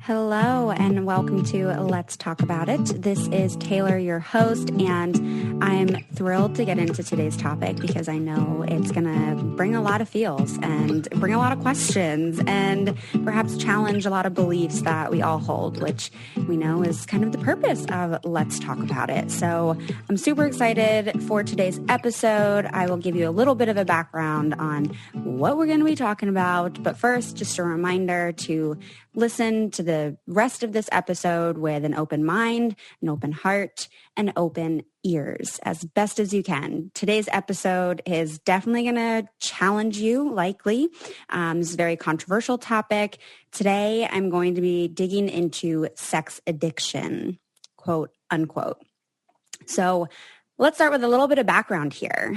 Hello and welcome to Let's Talk About It. This is Taylor, your host, and I'm thrilled to get into today's topic because I know it's going to bring a lot of feels and bring a lot of questions and perhaps challenge a lot of beliefs that we all hold, which we know is kind of the purpose of Let's Talk About It. So I'm super excited for today's episode. I will give you a little bit of a background on what we're going to be talking about. But first, just a reminder to listen to the rest of this episode with an open mind, an open heart, and open ears as best as you can. Today's episode is definitely going to challenge you, likely. This is a very controversial topic. Today, I'm going to be digging into sex addiction, quote unquote. So let's start with a little bit of background here.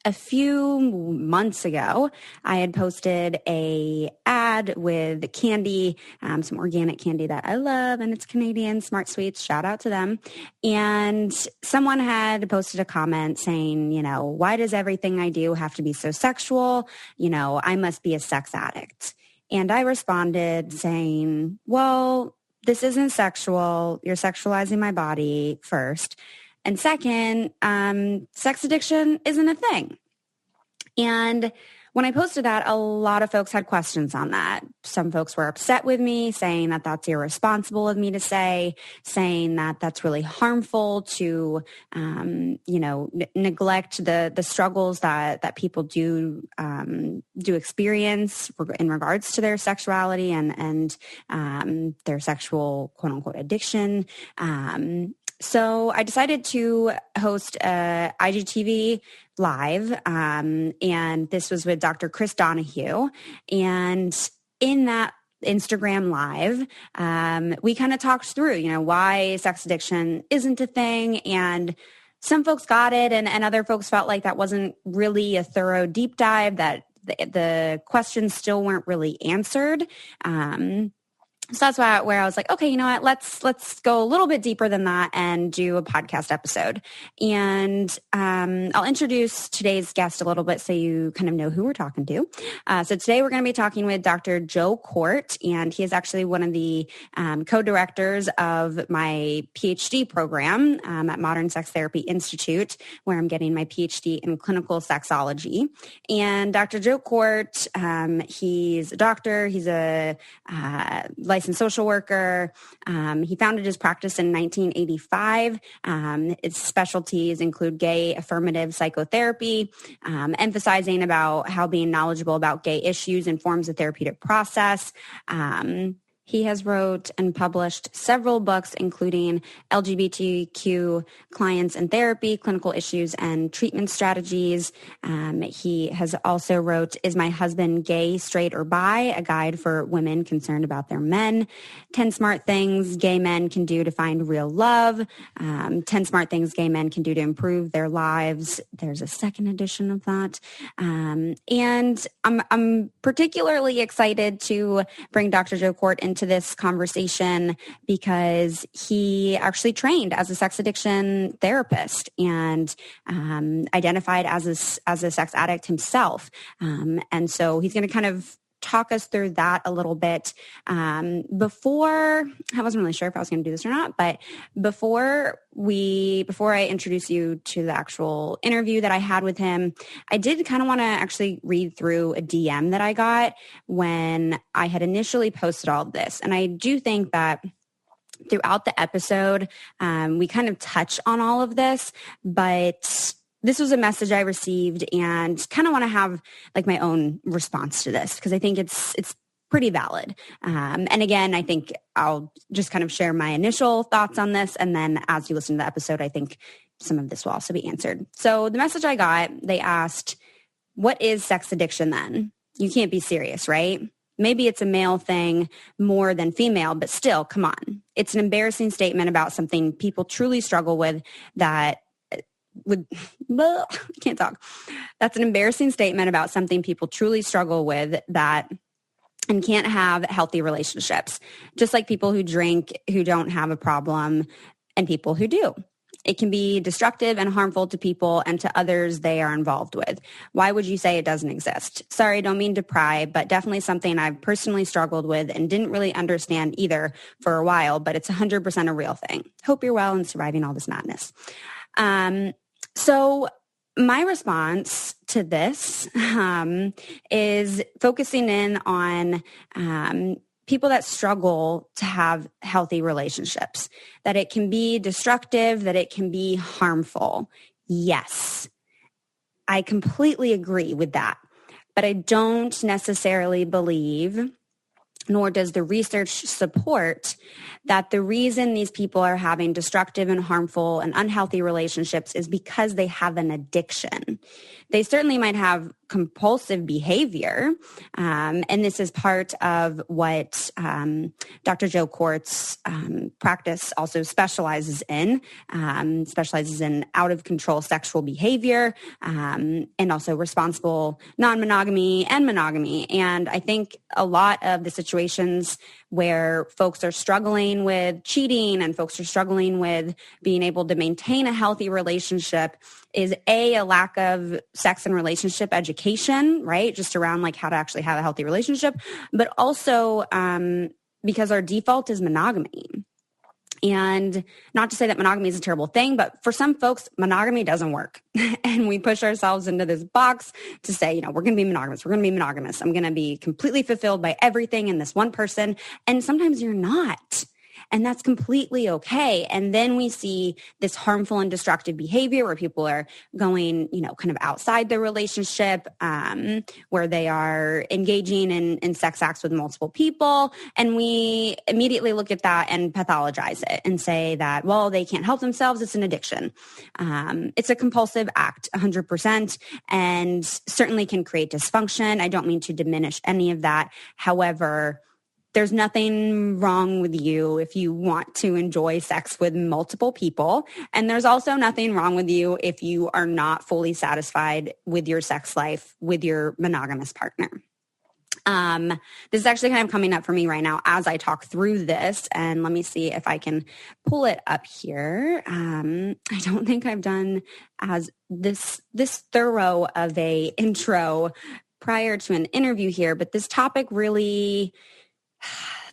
A few months ago, I had posted a ad with candy, some organic candy that I love, and it's Canadian, Smart Sweets, shout out to them. And someone had posted a comment saying, why does everything I do have to be so sexual? I must be a sex addict. And I responded saying, well, this isn't sexual. You're sexualizing my body first. And second, sex addiction isn't a thing. And when I posted that, a lot of folks had questions on that. Some folks were upset with me, saying that that's irresponsible of me to say, saying that that's really harmful to, neglect the struggles that people do experience in regards to their sexuality and their sexual quote unquote addiction. So I decided to host a IGTV live, and this was with Dr. Chris Donahue. And in that Instagram live, we kind of talked through, why sex addiction isn't a thing. And some folks got it, and other folks felt like that wasn't really a thorough deep dive, that the questions still weren't really answered. So that's where I was like, okay, you know what, let's go a little bit deeper than that and do a podcast episode. And I'll introduce today's guest a little bit so you kind of know who we're talking to. So today we're going to be talking with Dr. Joe Kort, and he is actually one of the co-directors of my PhD program at Modern Sex Therapy Institute, where I'm getting my PhD in clinical sexology. And Dr. Joe Kort, he's a doctor, he's a licensed social worker. He founded his practice in 1985. Its specialties include gay affirmative psychotherapy, emphasizing about how being knowledgeable about gay issues informs the therapeutic process. He has wrote and published several books, including LGBTQ Clients and Therapy, Clinical Issues and Treatment Strategies. He has also wrote, Is My Husband Gay, Straight, or Bi? A Guide for Women Concerned About Their Men. 10 Smart Things Gay Men Can Do to Find Real Love. 10 Smart Things Gay Men Can Do to Improve Their Lives. There's a second edition of that. And I'm particularly excited to bring Dr. Joe Kort into this conversation because he actually trained as a sex addiction therapist and identified as a sex addict himself. And so he's going to kind of talk us through that a little bit. Before, I wasn't really sure if I was going to do this or not, but before I introduce you to the actual interview that I had with him, I did kind of want to actually read through a DM that I got when I had initially posted all of this. And I do think that throughout the episode, we kind of touch on all of this, but this was a message I received and kind of want to have like my own response to this because I think it's pretty valid. And again, I think I'll just kind of share my initial thoughts on this. And then as you listen to the episode, I think some of this will also be answered. So the message I got, they asked, what is sex addiction then? You can't be serious, right? Maybe it's a male thing more than female, but still, come on. It's an embarrassing statement about something people truly struggle with can't talk. That's an embarrassing statement about something people truly struggle with and can't have healthy relationships. Just like people who drink, who don't have a problem, and people who do. It can be destructive and harmful to people and to others they are involved with. Why would you say it doesn't exist? Sorry, don't mean to pry, but definitely something I've personally struggled with and didn't really understand either for a while, but it's 100% a real thing. Hope you're well and surviving all this madness. So my response to this is focusing in on people that struggle to have healthy relationships, that it can be destructive, that it can be harmful. Yes, I completely agree with that. But I don't necessarily believe, nor does the research support, that the reason these people are having destructive and harmful and unhealthy relationships is because they have an addiction. They certainly might have compulsive behavior, and this is part of what Dr. Joe Kort's practice also specializes in out-of-control sexual behavior, and also responsible non-monogamy and monogamy. And I think a lot of the situations where folks are struggling with cheating and folks are struggling with being able to maintain a healthy relationship is a lack of sex and relationship education, right? Just around like how to actually have a healthy relationship, but also because our default is monogamy. And not to say that monogamy is a terrible thing, but for some folks, monogamy doesn't work. And we push ourselves into this box to say, we're going to be monogamous. We're going to be monogamous. I'm going to be completely fulfilled by everything in this one person. And sometimes you're not. And that's completely okay. And then we see this harmful and destructive behavior where people are going, kind of outside the relationship, where they are engaging in sex acts with multiple people. And we immediately look at that and pathologize it and say that, well, they can't help themselves. It's an addiction. It's a compulsive act, 100%, and certainly can create dysfunction. I don't mean to diminish any of that. However, there's nothing wrong with you if you want to enjoy sex with multiple people. And there's also nothing wrong with you if you are not fully satisfied with your sex life with your monogamous partner. This is actually kind of coming up for me right now as I talk through this. And let me see if I can pull it up here. I don't think I've done as this thorough of a intro prior to an interview here, but this topic really...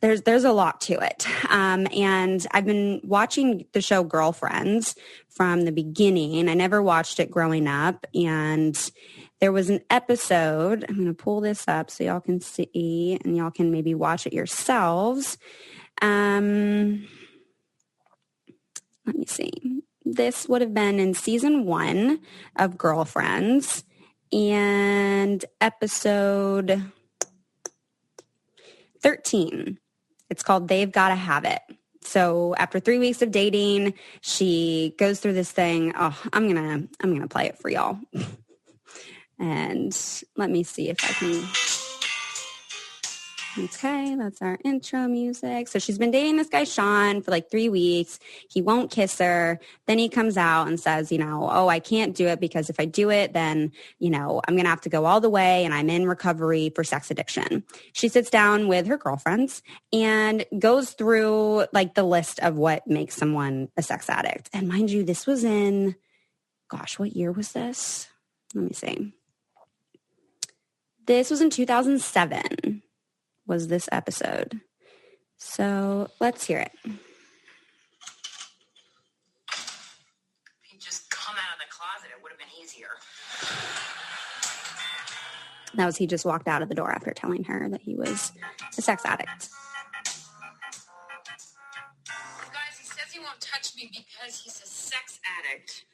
There's a lot to it. And I've been watching the show Girlfriends from the beginning. I never watched it growing up. And there was an episode, I'm going to pull this up so y'all can see and y'all can maybe watch it yourselves. Let me see. This would have been in season 1 of Girlfriends and episode 13. It's called They've Gotta Have It. So after 3 weeks of dating, she goes through this thing. Oh, I'm gonna play it for y'all. And let me see if I can. Okay, that's our intro music. So she's been dating this guy, Sean, for like 3 weeks. He won't kiss her. Then he comes out and says, I can't do it because if I do it, then, I'm going to have to go all the way and I'm in recovery for sex addiction. She sits down with her girlfriends and goes through like the list of what makes someone a sex addict. And mind you, this was in, what year was this? Let me see. This was in 2007. Was this episode. So let's hear it. If he'd just come out of the closet, it would have been easier. That was he just walked out of the door after telling her that he was a sex addict. Guys, he says he won't touch me because he's a sex addict.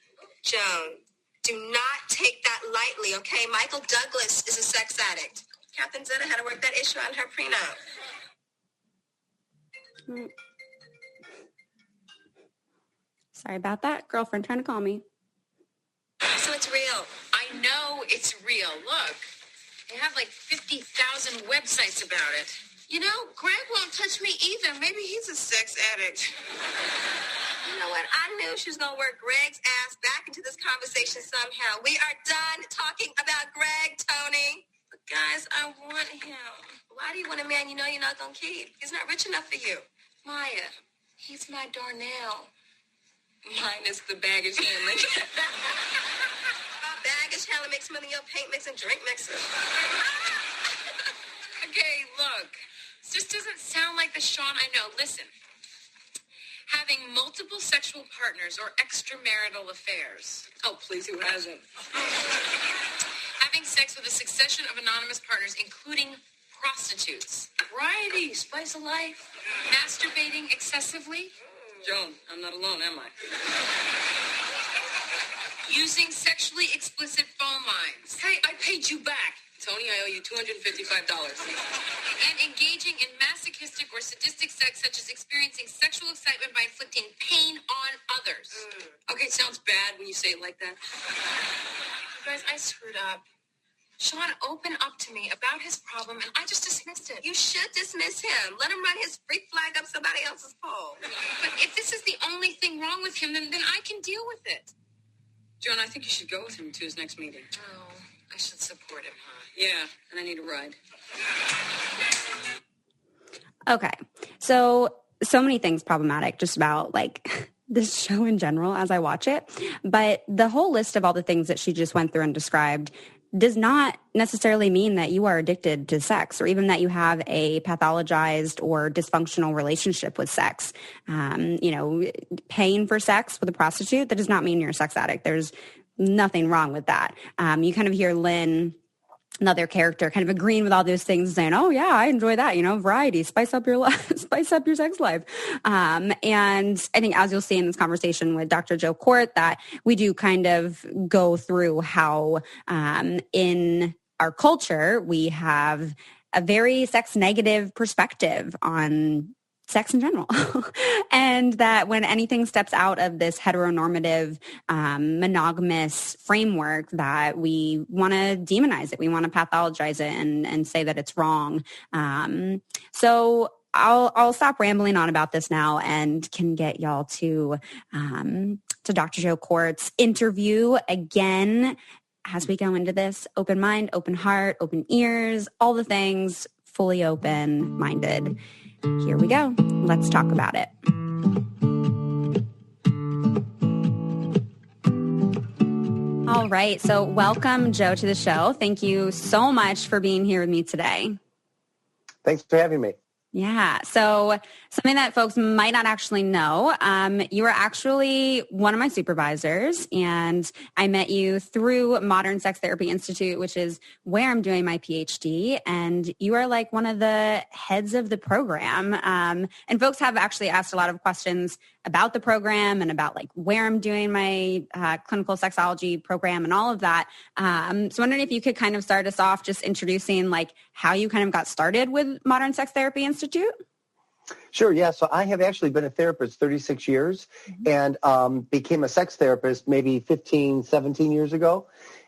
Joan, do not take that lightly, okay? Michael Douglas is a sex addict. Catherine Zeta had to work that issue on her prenup. Sorry about that. Girlfriend trying to call me. So it's real. I know it's real. Look, they have like 50,000 websites about it. Greg won't touch me either. Maybe he's a sex addict. You know what? I knew she was going to work Greg's ass back into this conversation somehow. We are done talking about Greg, Tony. Guys, I want him. Why do you want a man you know you're not going to keep? He's not rich enough for you. Maya, he's my Darnell. Minus the baggage handling. Baggage handling makes money on paint mix and drink mixer. Okay, look. This just doesn't sound like the Sean I know. Listen. Having multiple sexual partners or extramarital affairs. Oh, please, who hasn't? Having sex with a succession of anonymous partners, including prostitutes. Variety, spice of life. Masturbating excessively. Joan, I'm not alone, am I? Using sexually explicit phone lines. Hey, I paid you back. Tony, I owe you $255. And engaging in masochistic or sadistic sex, such as experiencing sexual excitement by inflicting pain on others. Okay, sounds bad when you say it like that. You guys, I screwed up. Sean opened up to me about his problem, and I just dismissed it. You should dismiss him. Let him run his freak flag up somebody else's pole. But if this is the only thing wrong with him, then I can deal with it. Joan, I think you should go with him to his next meeting. Oh, I should support him, huh? Yeah, and I need a ride. Okay. So many things problematic just about like this show in general as I watch it. But the whole list of all the things that she just went through and described does not necessarily mean that you are addicted to sex or even that you have a pathologized or dysfunctional relationship with sex. Paying for sex with a prostitute, that does not mean you're a sex addict. There's nothing wrong with that. You kind of hear Lynn, another character, kind of agreeing with all those things, saying, "Oh yeah, I enjoy that. Variety, spice up your life, spice up your sex life." And I think, as you'll see in this conversation with Dr. Joe Kort, that we do kind of go through how in our culture we have a very sex negative perspective on sex in general. And that when anything steps out of this heteronormative, monogamous framework, that we want to demonize it. We want to pathologize it and say that it's wrong. So I'll stop rambling on about this now and can get y'all to Dr. Joe Kort's interview again as we go into this. Open mind, open heart, open ears, all the things, fully open-minded. Here we go. Let's talk about it. All right. So welcome, Joe, to the show. Thank you so much for being here with me today. Thanks for having me. Yeah. So something that folks might not actually know, you were actually one of my supervisors, and I met you through Modern Sex Therapy Institute, which is where I'm doing my PhD. And you are like one of the heads of the program. And folks have actually asked a lot of questions about the program and about like where I'm doing my clinical sexology program and all of that. So wondering if you could kind of start us off just introducing like how you kind of got started with Modern Sex Therapy Institute. Sure. Yeah. So I have actually been a therapist 36 years and became a sex therapist maybe 15, 17 years ago.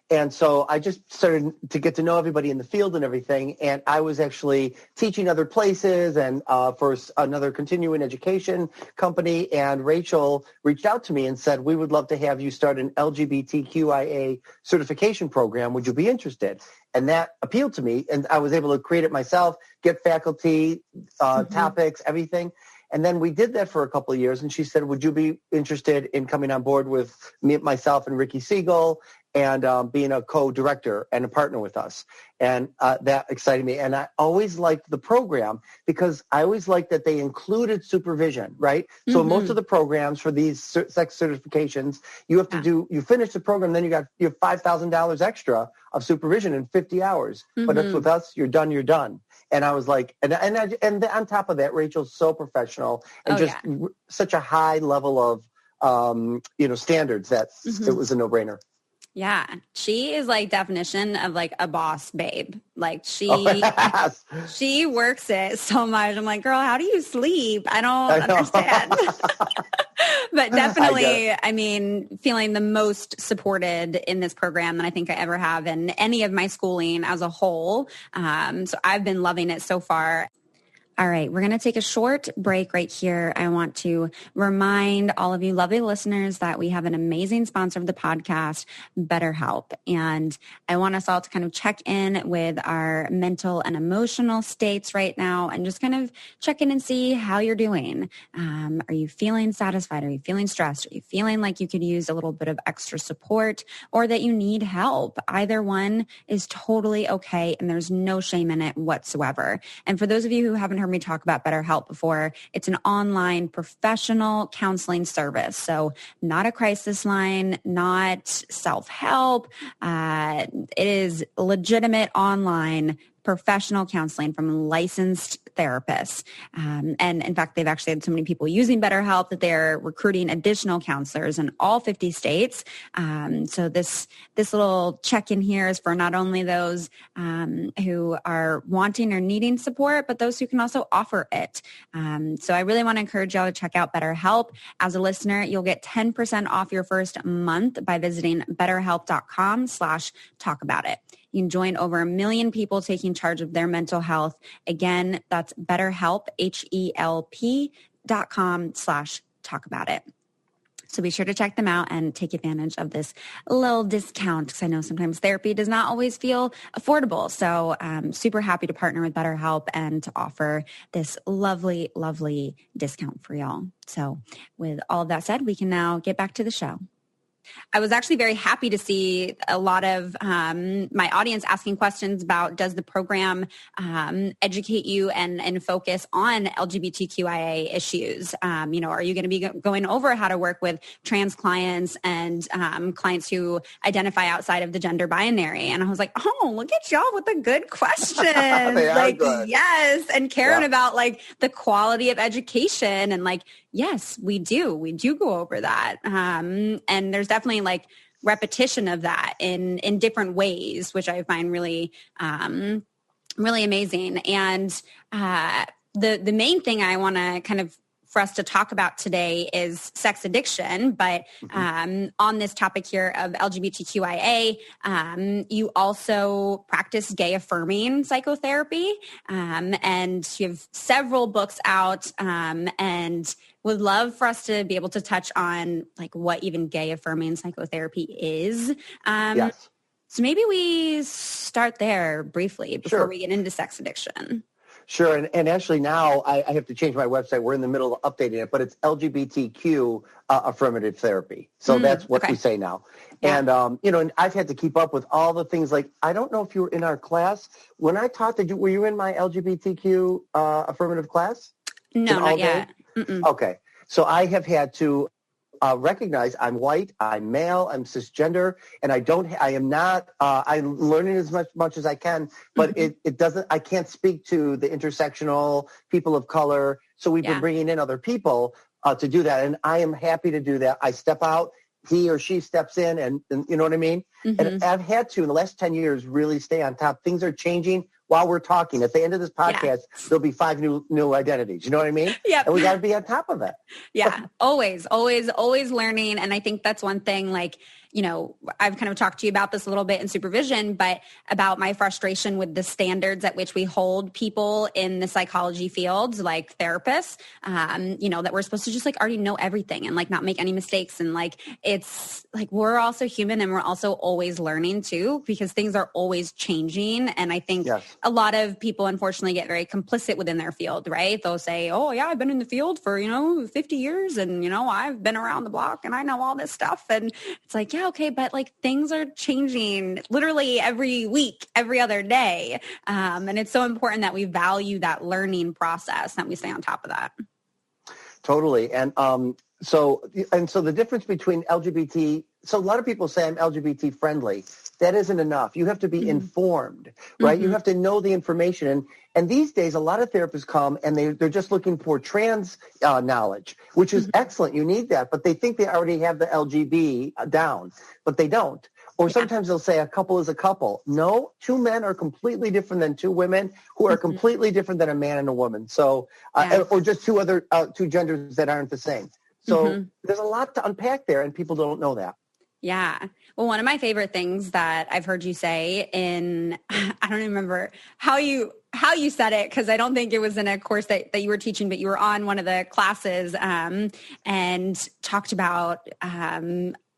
And so I just started to get to know everybody in the field and everything. And I was actually teaching other places and for another continuing education company. And Rachel reached out to me and said, "We would love to have you start an LGBTQIA certification program. Would you be interested?" And that appealed to me. And I was able to create it myself, get faculty, topics, everything. And then we did that for a couple of years. And she said, "Would you be interested in coming on board with me, myself, and Ricky Siegel and being a co-director and a partner with us?" And that excited me. And I always liked the program because I always liked that they included supervision, right? So most of the programs for these sex certifications, you have to do, you finish the program, then you have $5,000 extra of supervision in 50 hours. But it's with us, you're done. And I was like, and on top of that, Rachel's so professional and such a high level of, standards that it was a no-brainer. Yeah. She is like definition of like a boss babe. Like she works it so much. I'm like, girl, how do you sleep? I don't understand. But definitely, I mean, feeling the most supported in this program than I think I ever have in any of my schooling as a whole. So I've been loving it so far. All right, we're going to take a short break right here. I want to remind all of you lovely listeners that we have an amazing sponsor of the podcast, BetterHelp. And I want us all to kind of check in with our mental and emotional states right now and just kind of check in and see how you're doing. Are you feeling satisfied? Are you feeling stressed? Are you feeling like you could use a little bit of extra support or that you need help? Either one is totally okay, and there's no shame in it whatsoever. And for those of you who haven't heard me talk about BetterHelp before, it's an online professional counseling service. So not a crisis line, not self-help. It is legitimate online professional counseling from licensed therapists. And in fact, they've actually had so many people using BetterHelp that they're recruiting additional counselors in all 50 states. So this little check-in here is for not only those who are wanting or needing support, but those who can also offer it. So I really want to encourage y'all to check out BetterHelp. As a listener, you'll get 10% off your first month by visiting betterhelp.com/talkaboutit. You can join over 1 million people taking charge of their mental health. Again, that's BetterHelp, HELP.com/talkaboutit. So be sure to check them out and take advantage of this little discount because I know sometimes therapy does not always feel affordable. So I'm super happy to partner with BetterHelp and to offer this lovely, lovely discount for y'all. So with all of that said, we can now get back to the show. I was actually very happy to see a lot of my audience asking questions about, does the program educate you and focus on LGBTQIA issues? Are you going to be going over how to work with trans clients and clients who identify outside of the gender binary? And I was like, oh, look at y'all with a good question. Good. Yes. And caring about the quality of education and yes, we do. We do go over that. And there's definitely repetition of that in different ways, which I find really, really amazing. And the main thing I want to kind of for us to talk about today is sex addiction. But on this topic here of LGBTQIA, you also practice gay affirming psychotherapy, and you have several books out, and would love for us to be able to touch on what even gay affirming psychotherapy is. Yes. So maybe we start there briefly before we get into sex addiction. Sure. And actually now I have to change my website. We're in the middle of updating it, but it's LGBTQ affirmative therapy. So that's what we say now. Yeah. And, and I've had to keep up with all the things I don't know if you were in our class. When I taught, were you in my LGBTQ affirmative class? No, not yet. Okay. So I have had to recognize I'm white, I'm male, I'm cisgender, and I'm learning as much as I can, but it doesn't, I can't speak to the intersectional people of color. So we've been bringing in other people to do that. And I am happy to do that. I step out, he or she steps in and you know what I mean? And I've had to, in the last 10 years, really stay on top. Things are changing while we're talking. At the end of this podcast, there'll be 5 new identities. You know what I mean? Yeah. And we got to be on top of it. Yeah. Always learning. And I think that's one thing, I've kind of talked to you about this a little bit in supervision, but about my frustration with the standards at which we hold people in the psychology fields, like therapists, that we're supposed to just already know everything and not make any mistakes. And it's we're also human and we're also always learning too, because things are always changing. And I think a lot of people unfortunately get very complicit within their field, right? They'll say, oh yeah, I've been in the field for, 50 years and, I've been around the block and I know all this stuff. And it's yeah, okay, but things are changing literally every week, every other day. And it's so important that we value that learning process, that we stay on top of that. Totally. And so the difference between LGBT, so a lot of people say I'm LGBT friendly. That isn't enough. You have to be informed, right? You have to know the information. And these days, a lot of therapists come and they're just looking for trans knowledge, which is excellent. You need that. But they think they already have the LGB down, but they don't. Or sometimes they'll say a couple is a couple. No, 2 men are completely different than 2 women who are completely different than a man and a woman. So, or just 2 genders that aren't the same. So there's a lot to unpack there and people don't know that. Yeah. Well, one of my favorite things that I've heard you say I don't remember how you said it, because I don't think it was in a course that you were teaching, but you were on one of the classes and talked about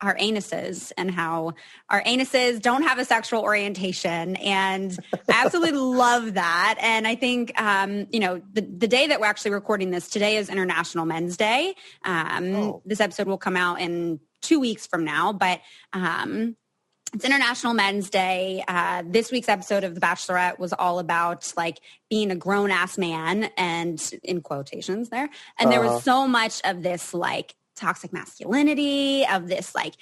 our anuses and how our anuses don't have a sexual orientation. And I absolutely love that. And I think, the day that we're actually recording this, today is International Men's Day. This episode will come out in 2 weeks from now, but it's International Men's Day. This week's episode of The Bachelorette was all about like being a grown ass man, and in quotations there. And there was so much of this like toxic masculinity, of this like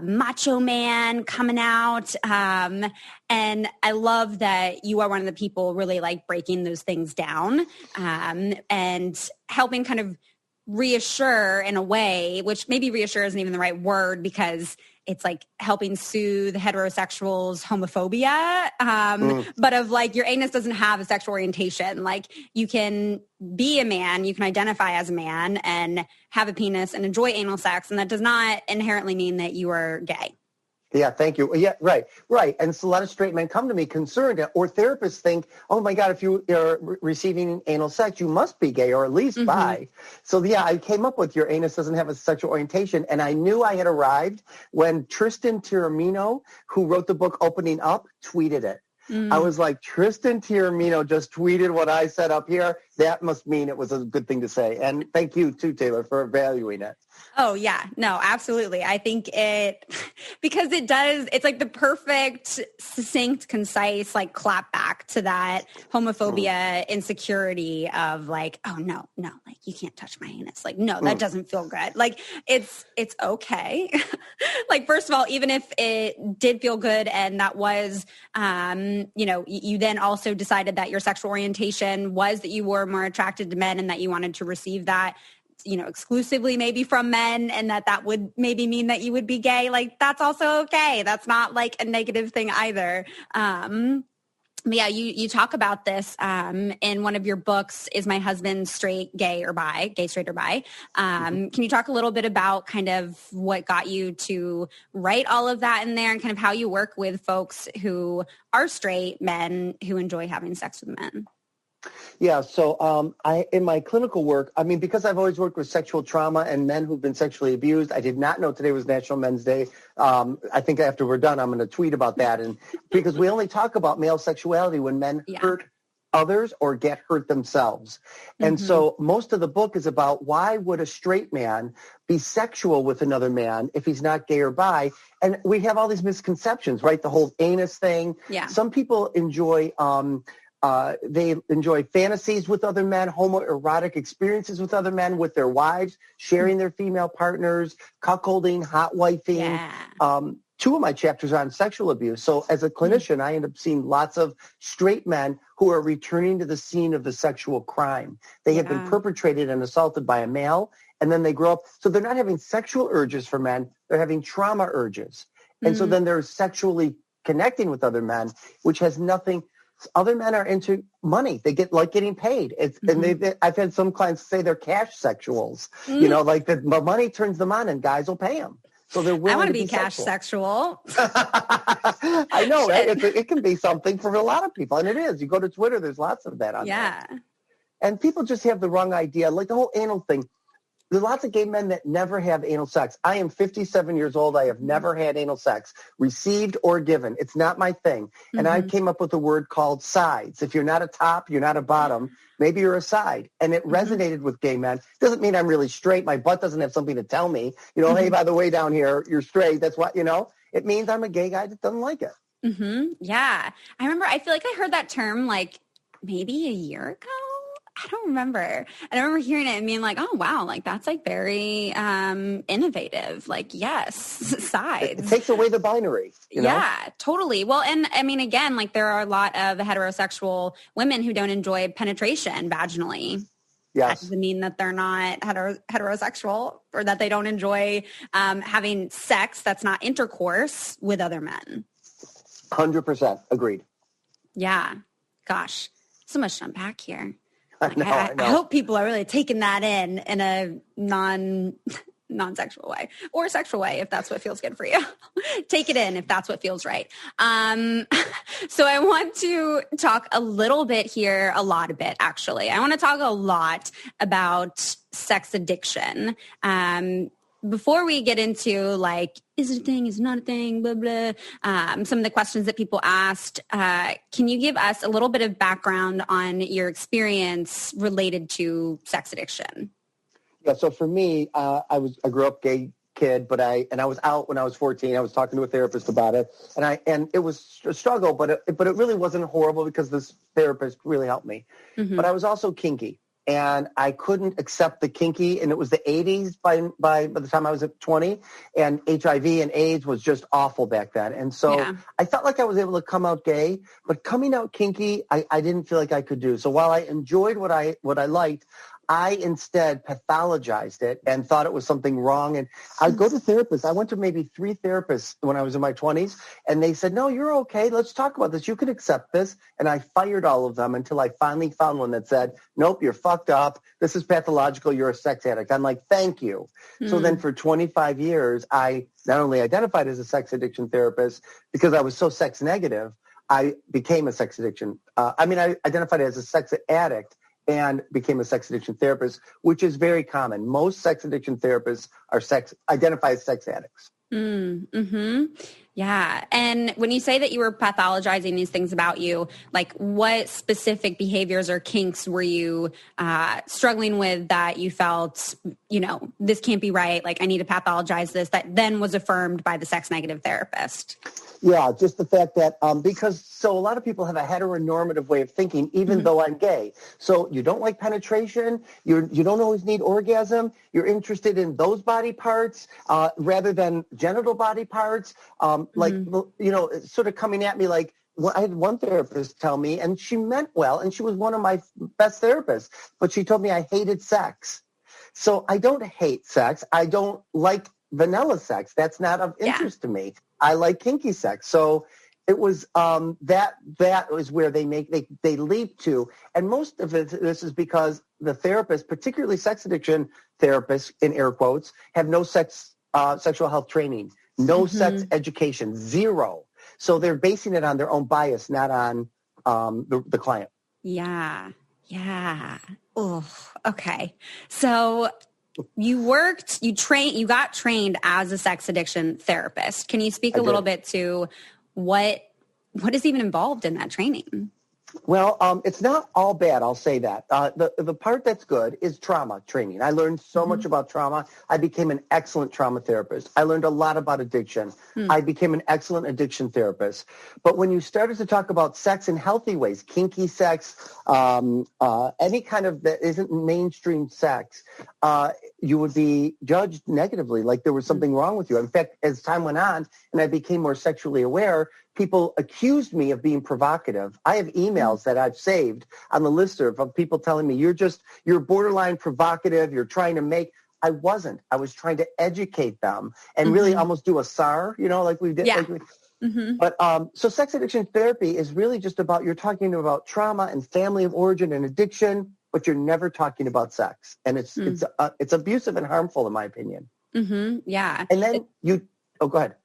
macho man coming out. And I love that you are one of the people really like breaking those things down and helping kind of reassure in a way, which maybe reassure isn't even the right word, because it's like helping soothe heterosexuals' homophobia, but of like your anus doesn't have a sexual orientation. Like you can be a man, you can identify as a man and have a penis and enjoy anal sex, and that does not inherently mean that you are gay. Yeah, thank you. Yeah, right. And so a lot of straight men come to me concerned, or therapists think, oh my God, if you are receiving anal sex, you must be gay or at least bi. So yeah, I came up with your anus doesn't have a sexual orientation. And I knew I had arrived when Tristan Taormino, who wrote the book Opening Up, tweeted it. I was like, Tristan Taormino just tweeted what I said up here. That must mean it was a good thing to say. And thank you too, Taylor, for valuing it. Oh, yeah. No, absolutely. I think because it's like the perfect, succinct, concise, like clap back to that homophobia, insecurity of like, oh, no, like you can't touch my anus. Like, no, that doesn't feel good. Like it's okay. Like, first of all, even if it did feel good and that was, you then also decided that your sexual orientation was that you were more attracted to men and that you wanted to receive that, exclusively maybe from men, and that would maybe mean that you would be gay. Like that's also okay. That's not like a negative thing either. Yeah, you talk about this in one of your books, Is My Husband Straight, Gay, or Bi? Gay, Straight, or Bi? Can you talk a little bit about kind of what got you to write all of that in there, and kind of how you work with folks who are straight men who enjoy having sex with men? Yeah, so in my clinical work, because I've always worked with sexual trauma and men who've been sexually abused, I did not know today was National Men's Day. I think after we're done, I'm going to tweet about that. And because we only talk about male sexuality when men hurt others or get hurt themselves. And so most of the book is about why would a straight man be sexual with another man if he's not gay or bi? And we have all these misconceptions, right? The whole anus thing. Yeah. Some people enjoy they enjoy fantasies with other men, homoerotic experiences with other men, with their wives, sharing their female partners, cuckolding, hot wifing. Yeah. 2 of my chapters are on sexual abuse. So as a clinician, I end up seeing lots of straight men who are returning to the scene of the sexual crime. They have been perpetrated and assaulted by a male, and then they grow up. So they're not having sexual urges for men. They're having trauma urges. And so then they're sexually connecting with other men, which has nothing. Other men are into money. They get getting paid. And I've had some clients say they're cash sexuals. Like the money turns them on and guys will pay them. So they're willing I want to be cash sexual. I know, right? It can be something for a lot of people. And it is. You go to Twitter, there's lots of that on there. Yeah. And people just have the wrong idea. Like the whole anal thing. There's lots of gay men that never have anal sex. I am 57 years old. I have never had anal sex, received or given. It's not my thing. And I came up with a word called sides. If you're not a top, you're not a bottom, maybe you're a side. And it resonated with gay men. Doesn't mean I'm really straight. My butt doesn't have something to tell me. Hey, by the way, down here, you're straight. That's what, it means I'm a gay guy that doesn't like it. Yeah. I feel like I heard that term like maybe a year ago. I don't remember. And I remember hearing it and being like, oh, wow, like that's like very innovative. Like, yes, sides. It takes away the binary. Yeah, totally. Well, and again, like there are a lot of heterosexual women who don't enjoy penetration vaginally. Yes. That doesn't mean that they're not heterosexual or that they don't enjoy having sex that's not intercourse with other men. 100% agreed. Yeah. Gosh, so much to unpack here. I know. I hope people are really taking that in a non-sexual way or sexual way, if that's what feels good for you. Take it in if that's what feels right. So I want to talk a little bit here, a lot of it actually. I want to talk a lot about sex addiction. Before we get into like, is it a thing, is it not a thing, blah, blah, some of the questions that people asked, can you give us a little bit of background on your experience related to sex addiction? Yeah, so for me, I grew up gay kid, but I was out when I was 14. I was talking to a therapist about it, and it was a struggle, but it really wasn't horrible because this therapist really helped me. Mm-hmm. But I was also kinky. And I couldn't accept the kinky, and it was the 80s by the time I was at 20, and HIV and AIDS was just awful back then. And so I felt like I was able to come out gay, but coming out kinky, I didn't feel like I could do. So while I enjoyed what I liked, I instead pathologized it and thought it was something wrong. And I'd go to therapists. I went to maybe 3 therapists when I was in my 20s, and they said, no, you're okay. Let's talk about this. You can accept this. And I fired all of them until I finally found one that said, nope, you're fucked up. This is pathological. You're a sex addict. I'm like, thank you. Mm-hmm. So then for 25 years, I not only identified as a sex addiction therapist because I was so sex negative, I became a sex addiction. I identified as a sex addict and became a sex addiction therapist, which is very common. Most sex addiction therapists are identify as sex addicts. Mm-hmm. Yeah. And when you say that you were pathologizing these things about you, like what specific behaviors or kinks were you struggling with that you felt, this can't be right, like I need to pathologize this, that then was affirmed by the sex negative therapist? Yeah, just the fact that so a lot of people have a heteronormative way of thinking, even though I'm gay. So you don't like penetration. You don't always need orgasm. You're interested in those body parts rather than genital body parts. Sort of coming at me like, I had one therapist tell me, and she meant well, and she was one of my best therapists, but she told me I hated sex. So I don't hate sex. I don't like vanilla sex. That's not of interest to me. I like kinky sex. So it was that was where they leap to. And most of this is because the therapist, particularly sex addiction therapists, in air quotes, have no sexual health training, no sex education, zero. So they're basing it on their own bias, not on the client. Yeah. Oh, okay. So you got trained as a sex addiction therapist. Can you speak a little bit to what is even involved in that training? Well, it's not all bad. I'll say that. The part that's good is trauma training. I learned so much about trauma. I became an excellent trauma therapist. I learned a lot about addiction. I became an excellent addiction therapist. But when you started to talk about sex in healthy ways, kinky sex, any kind of that isn't mainstream sex, you would be judged negatively, like there was something wrong with you. In fact, as time went on and I became more sexually aware, people accused me of being provocative. I have emails that I've saved on the listserv of people telling me, you're borderline provocative, you're trying to make. I wasn't. I was trying to educate them and really almost do a SAR, like we did. Yeah. But so sex addiction therapy is really just about, you're talking about trauma and family of origin and addiction, but you're never talking about sex. And it's abusive and harmful, in my opinion. Yeah. And then go ahead.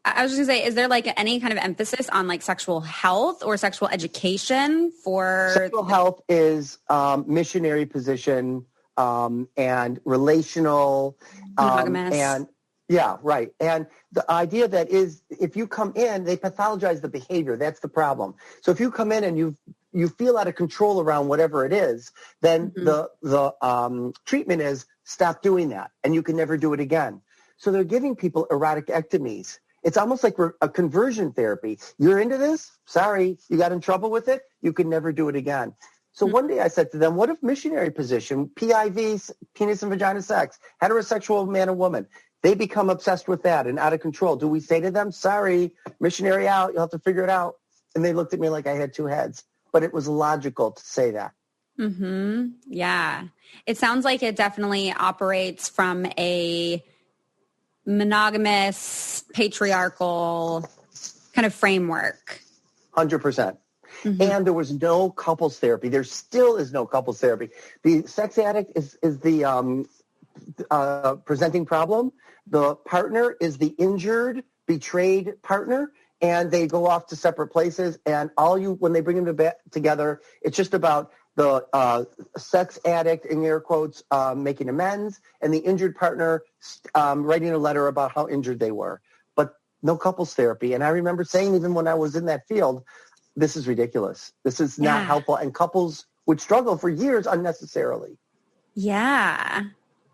I was just going to say, is there like any kind of emphasis on like sexual health or sexual education for? Sexual health is missionary position and relational. Monogamous. And yeah, right. And the idea that is, if you come in, they pathologize the behavior. That's the problem. So if you come in and you feel out of control around whatever it is, then the treatment is stop doing that, and you can never do it again. So they're giving people eroticectomies. It's almost like a conversion therapy. You're into this? Sorry, you got in trouble with it? You can never do it again. So one day I said to them, what if missionary position, PIV, penis and vagina sex, heterosexual man and woman, they become obsessed with that and out of control? Do we say to them, sorry, missionary out, you'll have to figure it out? And they looked at me like I had 2 heads. But it was logical to say that. Yeah. It sounds like it definitely operates from a monogamous, patriarchal kind of framework. 100%. And there was no couples therapy. There still is no couples therapy. The sex addict is the presenting problem. The partner is the injured, betrayed partner, and they go off to separate places. And when they bring them together, it's just about the sex addict, in air quotes, making amends, and the injured partner writing a letter about how injured they were. But no couples therapy. And I remember saying, even when I was in that field, this is ridiculous. This is not helpful. And couples would struggle for years unnecessarily. Yeah.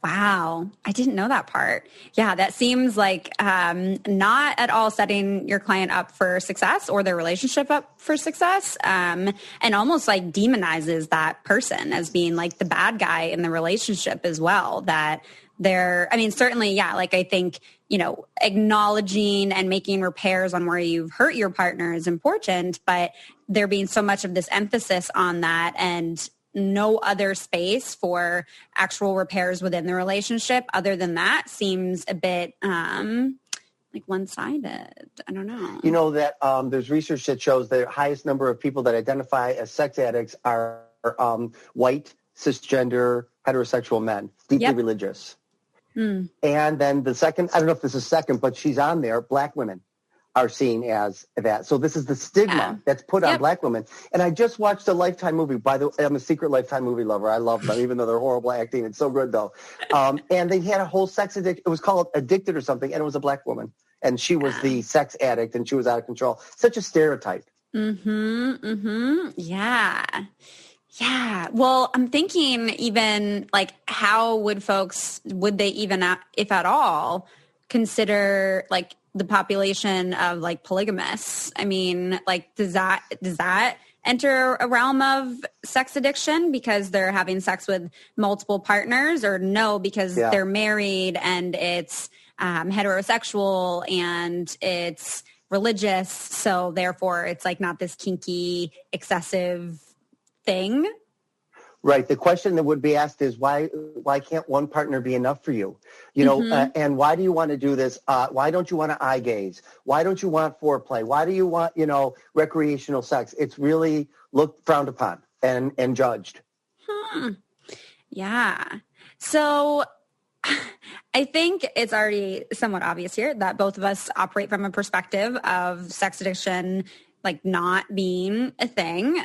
Wow. I didn't know that part. Yeah, that seems like not at all setting your client up for success or their relationship up for success, and almost like demonizes that person as being like the bad guy in the relationship as well. That certainly, like I think, acknowledging and making repairs on where you've hurt your partner is important, but there being so much of this emphasis on that and no other space for actual repairs within the relationship other than that seems a bit like one-sided. I don't know. You know that there's research that shows the highest number of people that identify as sex addicts are white, cisgender, heterosexual men, deeply religious. And then the second, I don't know if this is second, but she's on there, Black women are seen as that. So this is the stigma that's put on Black women. And I just watched a Lifetime movie. By the way, I'm a secret Lifetime movie lover. I love them, even though they're horrible acting. It's so good, though. And they had a whole sex addiction. It was called Addicted or something, and it was a Black woman. And she was the sex addict, and she was out of control. Such a stereotype. Yeah. Yeah. Well, I'm thinking even like how would they even, if at all, consider like the population of like polygamists? I mean, like, does that enter a realm of sex addiction because they're having sex with multiple partners, or no, because they're married and it's heterosexual and it's religious. So therefore it's like not this kinky, excessive thing. Right. The question that would be asked is why can't one partner be enough for you? And why do you want to do this? Why don't you want to eye gaze? Why don't you want foreplay? Why do you want, recreational sex? It's really frowned upon and judged. Yeah. So I think it's already somewhat obvious here that both of us operate from a perspective of sex addiction like not being a thing.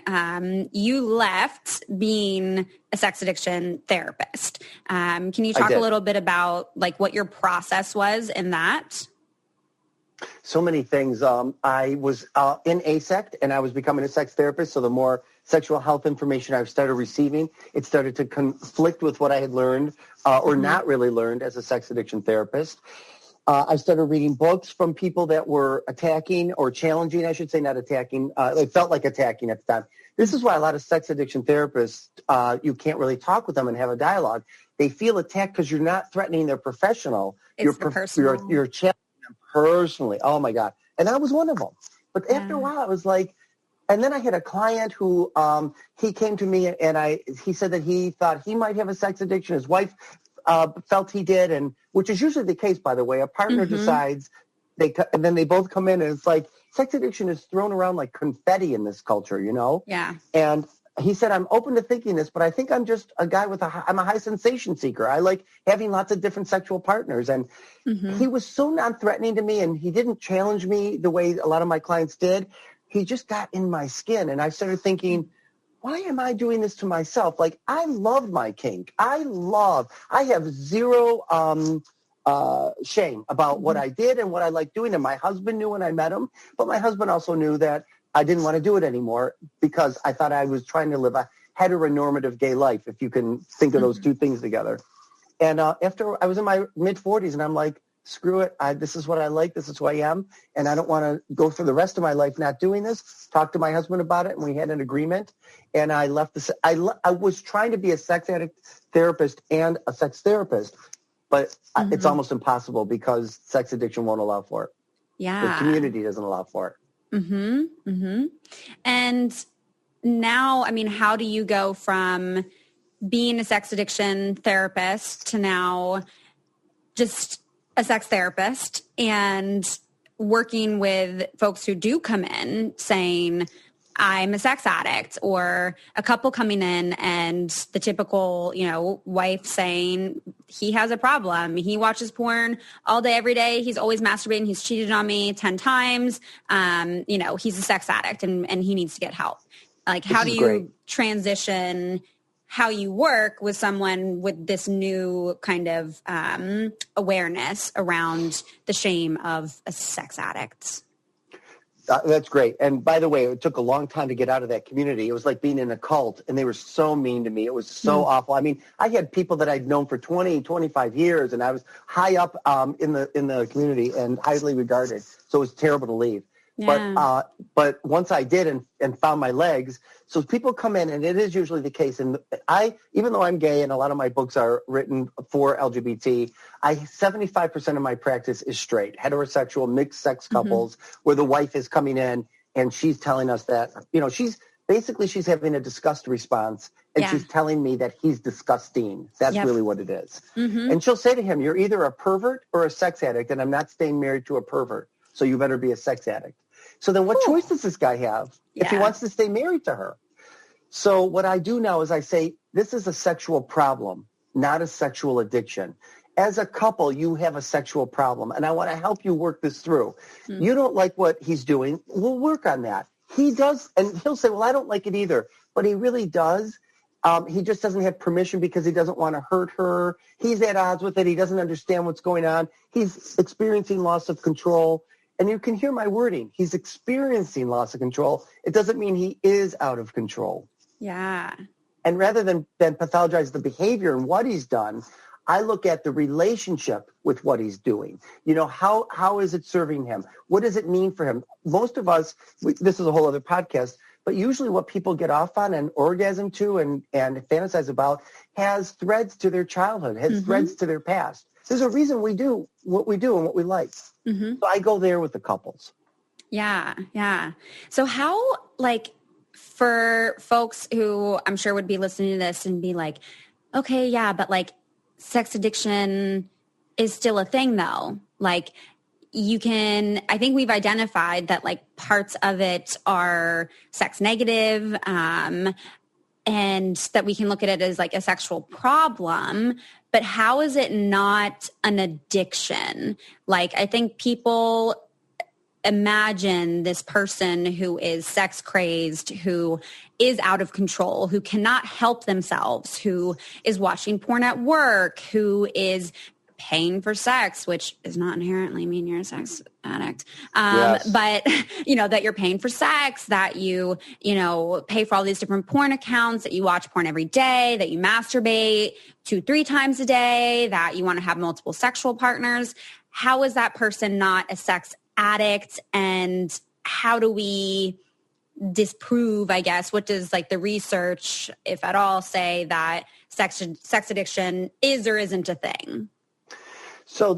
You left being a sex addiction therapist. Can you talk a little bit about like what your process was in that? So many things. I was in ASECT and I was becoming a sex therapist. So the more sexual health information I started receiving, it started to conflict with what I had learned or not really learned as a sex addiction therapist. I started reading books from people that were attacking or challenging, I should say, not attacking. It felt like attacking at the time. This is why a lot of sex addiction therapists, you can't really talk with them and have a dialogue. They feel attacked because you're not threatening their professional. You're challenging them personally. Oh, my God. And I was one of them. But after a while, I was like, and then I had a client who he came to me and he said that he thought he might have a sex addiction. His wife felt he did, and which is usually the case, by the way. A partner decides, and then they both come in, and it's like sex addiction is thrown around like confetti in this culture, Yeah. And he said, I'm open to thinking this, but I think I'm just a guy I'm a high sensation seeker. I like having lots of different sexual partners. And he was so non-threatening to me, and he didn't challenge me the way a lot of my clients did. He just got in my skin, and I started thinking, why am I doing this to myself? Like, I love my kink. I have zero shame about what I did and what I like doing. And my husband knew when I met him, but my husband also knew that I didn't want to do it anymore because I thought I was trying to live a heteronormative gay life, if you can think of those two things together. And after I was in my mid-40s, and I'm like, screw it. This is what I like. This is who I am. And I don't want to go for the rest of my life not doing this. Talked to my husband about it, and we had an agreement. And I left this. I was trying to be a sex addict therapist and a sex therapist, but it's almost impossible because sex addiction won't allow for it. Yeah. The community doesn't allow for it. And now, I mean, how do you go from being a sex addiction therapist to now just a sex therapist and working with folks who do come in saying, I'm a sex addict, or a couple coming in and the typical, wife saying he has a problem. He watches porn all day, every day. He's always masturbating. He's cheated on me 10 times. He's a sex addict and he needs to get help. Like, how do you transition how you work with someone with this new kind of awareness around the shame of a sex addict? That's great. And by the way, it took a long time to get out of that community. It was like being in a cult, and they were so mean to me. It was so awful. I mean, I had people that I'd known for 20, 25 years, and I was high up in the community and highly regarded. So it was terrible to leave. Yeah. But once I did and found my legs, so people come in, and it is usually the case. And even though I'm gay and a lot of my books are written for LGBT, 75% of my practice is straight, heterosexual, mixed sex couples, where the wife is coming in and she's telling us that, she's having a disgust response, and she's telling me that he's disgusting. That's really what it is. And she'll say to him, "You're either a pervert or a sex addict, and I'm not staying married to a pervert, so you better be a sex addict." So then what choice does this guy have if he wants to stay married to her? So what I do now is I say, this is a sexual problem, not a sexual addiction. As a couple, you have a sexual problem, and I want to help you work this through. You don't like what he's doing. We'll work on that. He does, and he'll say, well, I don't like it either, but he really does. He just doesn't have permission because he doesn't want to hurt her. He's at odds with it. He doesn't understand what's going on. He's experiencing loss of control. And you can hear my wording. He's experiencing loss of control. It doesn't mean he is out of control. Yeah. And rather than pathologize the behavior and what he's done, I look at the relationship with what he's doing. How is it serving him? What does it mean for him? Most of us, this is a whole other podcast, but usually what people get off on and orgasm to and fantasize about has threads to their childhood, has threads to their past. There's a reason we do what we do and what we like. So I go there with the couples. Yeah, yeah. So how, for folks who I'm sure would be listening to this and be like, okay, yeah, but sex addiction is still a thing though. I think we've identified that parts of it are sex negative, and that we can look at it as a sexual problem, but how is it not an addiction? I think people imagine this person who is sex crazed, who is out of control, who cannot help themselves, who is watching porn at work, who is paying for sex, which does not inherently mean you're a sex addict. Yes. But, that you're paying for sex, that you pay for all these different porn accounts, that you watch porn every day, that you masturbate 2-3 times a day, that you want to have multiple sexual partners. How is that person not a sex addict? And how do we disprove, I guess, what does the research, if at all, say that sex addiction is or isn't a thing? So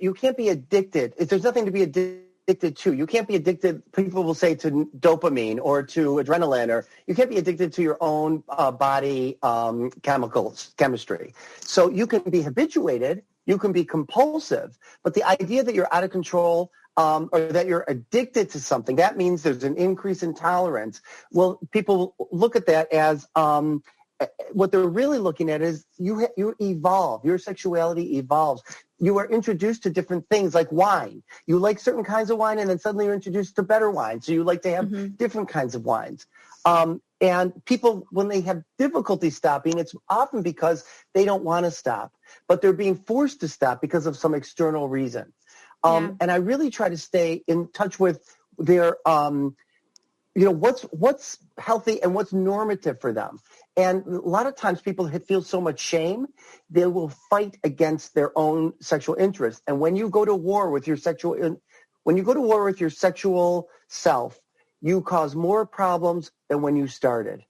you can't be addicted. There's nothing to be addicted to. You can't be addicted, people will say, to dopamine or to adrenaline, or you can't be addicted to your own body chemistry. So you can be habituated, you can be compulsive, but the idea that you're out of control or that you're addicted to something, that means there's an increase in tolerance. Well, people look at that as what they're really looking at is you evolve. Your sexuality evolves. You are introduced to different things like wine. You like certain kinds of wine, and then suddenly you're introduced to better wine. So you like to have different kinds of wines. And people, when they have difficulty stopping, it's often because they don't want to stop, but they're being forced to stop because of some external reason. And I really try to stay in touch with their, what's healthy and what's normative for them. And a lot of times people feel so much shame, they will fight against their own sexual interest. And when you go to war with your sexual self, you cause more problems than when you started.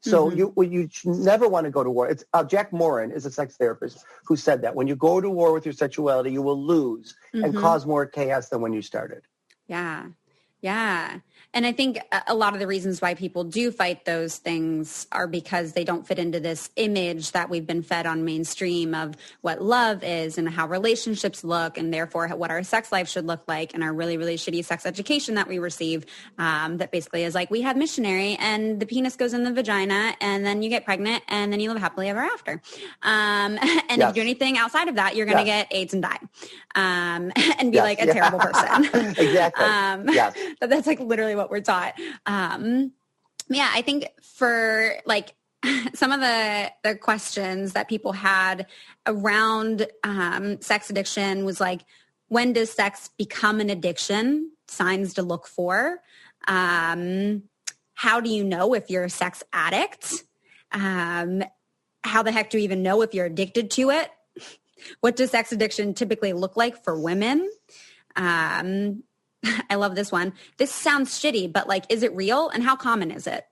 So you never want to go to war. It's Jack Moran is a sex therapist who said that when you go to war with your sexuality, you will lose and cause more chaos than when you started. Yeah. Yeah. And I think a lot of the reasons why people do fight those things are because they don't fit into this image that we've been fed on mainstream of what love is and how relationships look, and therefore what our sex life should look like, and our really, really shitty sex education that we receive, that basically is like, we have missionary and the penis goes in the vagina and then you get pregnant and then you live happily ever after. And if you do anything outside of that, you're going to get AIDS and die, and be like a terrible person. Exactly. That's like literally what we're taught. I think for like some of the questions that people had around sex addiction was like, when does sex become an addiction? Signs to look for. How do you know if you're a sex addict? How the heck do you even know if you're addicted to it? What does sex addiction typically look like for women? I love this one. This sounds shitty, but like, is it real? And how common is it?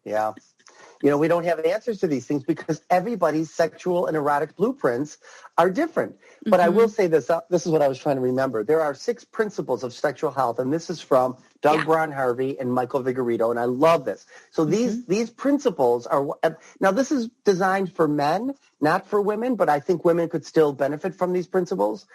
Yeah. We don't have answers to these things because everybody's sexual and erotic blueprints are different. But I will say this, this is what I was trying to remember. There are 6 principles of sexual health, and this is from Doug Braun Harvey and Michael Vigorito, and I love this. So these principles are, now this is designed for men, not for women, but I think women could still benefit from these principles.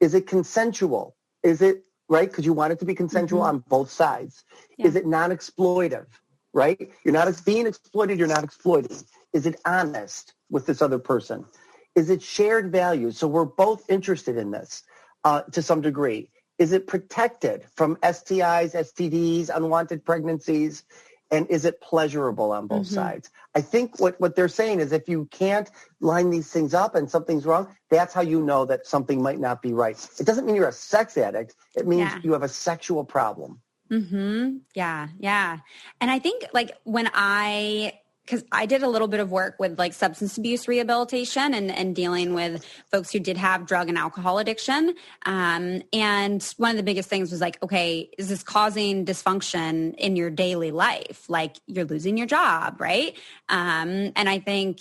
Is it consensual? Is it, right? Because you want it to be consensual on both sides. Yeah. Is it non-exploitive, right? You're not being exploited, you're not exploiting. Is it honest with this other person? Is it shared values? So we're both interested in this to some degree. Is it protected from STIs, STDs, unwanted pregnancies? And is it pleasurable on both sides? I think what they're saying is if you can't line these things up and something's wrong, that's how you know that something might not be right. It doesn't mean you're a sex addict. It means you have a sexual problem. Yeah. And I think like because I did a little bit of work with like substance abuse rehabilitation and dealing with folks who did have drug and alcohol addiction. And one of the biggest things was like, okay, is this causing dysfunction in your daily life? Like you're losing your job, right? And I think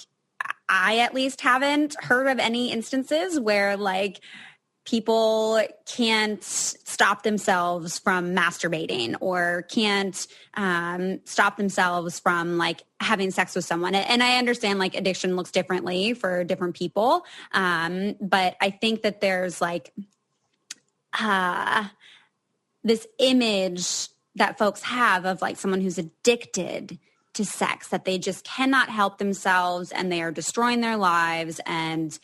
I at least haven't heard of any instances where like people can't stop themselves from masturbating or can't stop themselves from like having sex with someone. And I understand like addiction looks differently for different people. But I think that there's like this image that folks have of like someone who's addicted to sex, that they just cannot help themselves and they are destroying their lives. And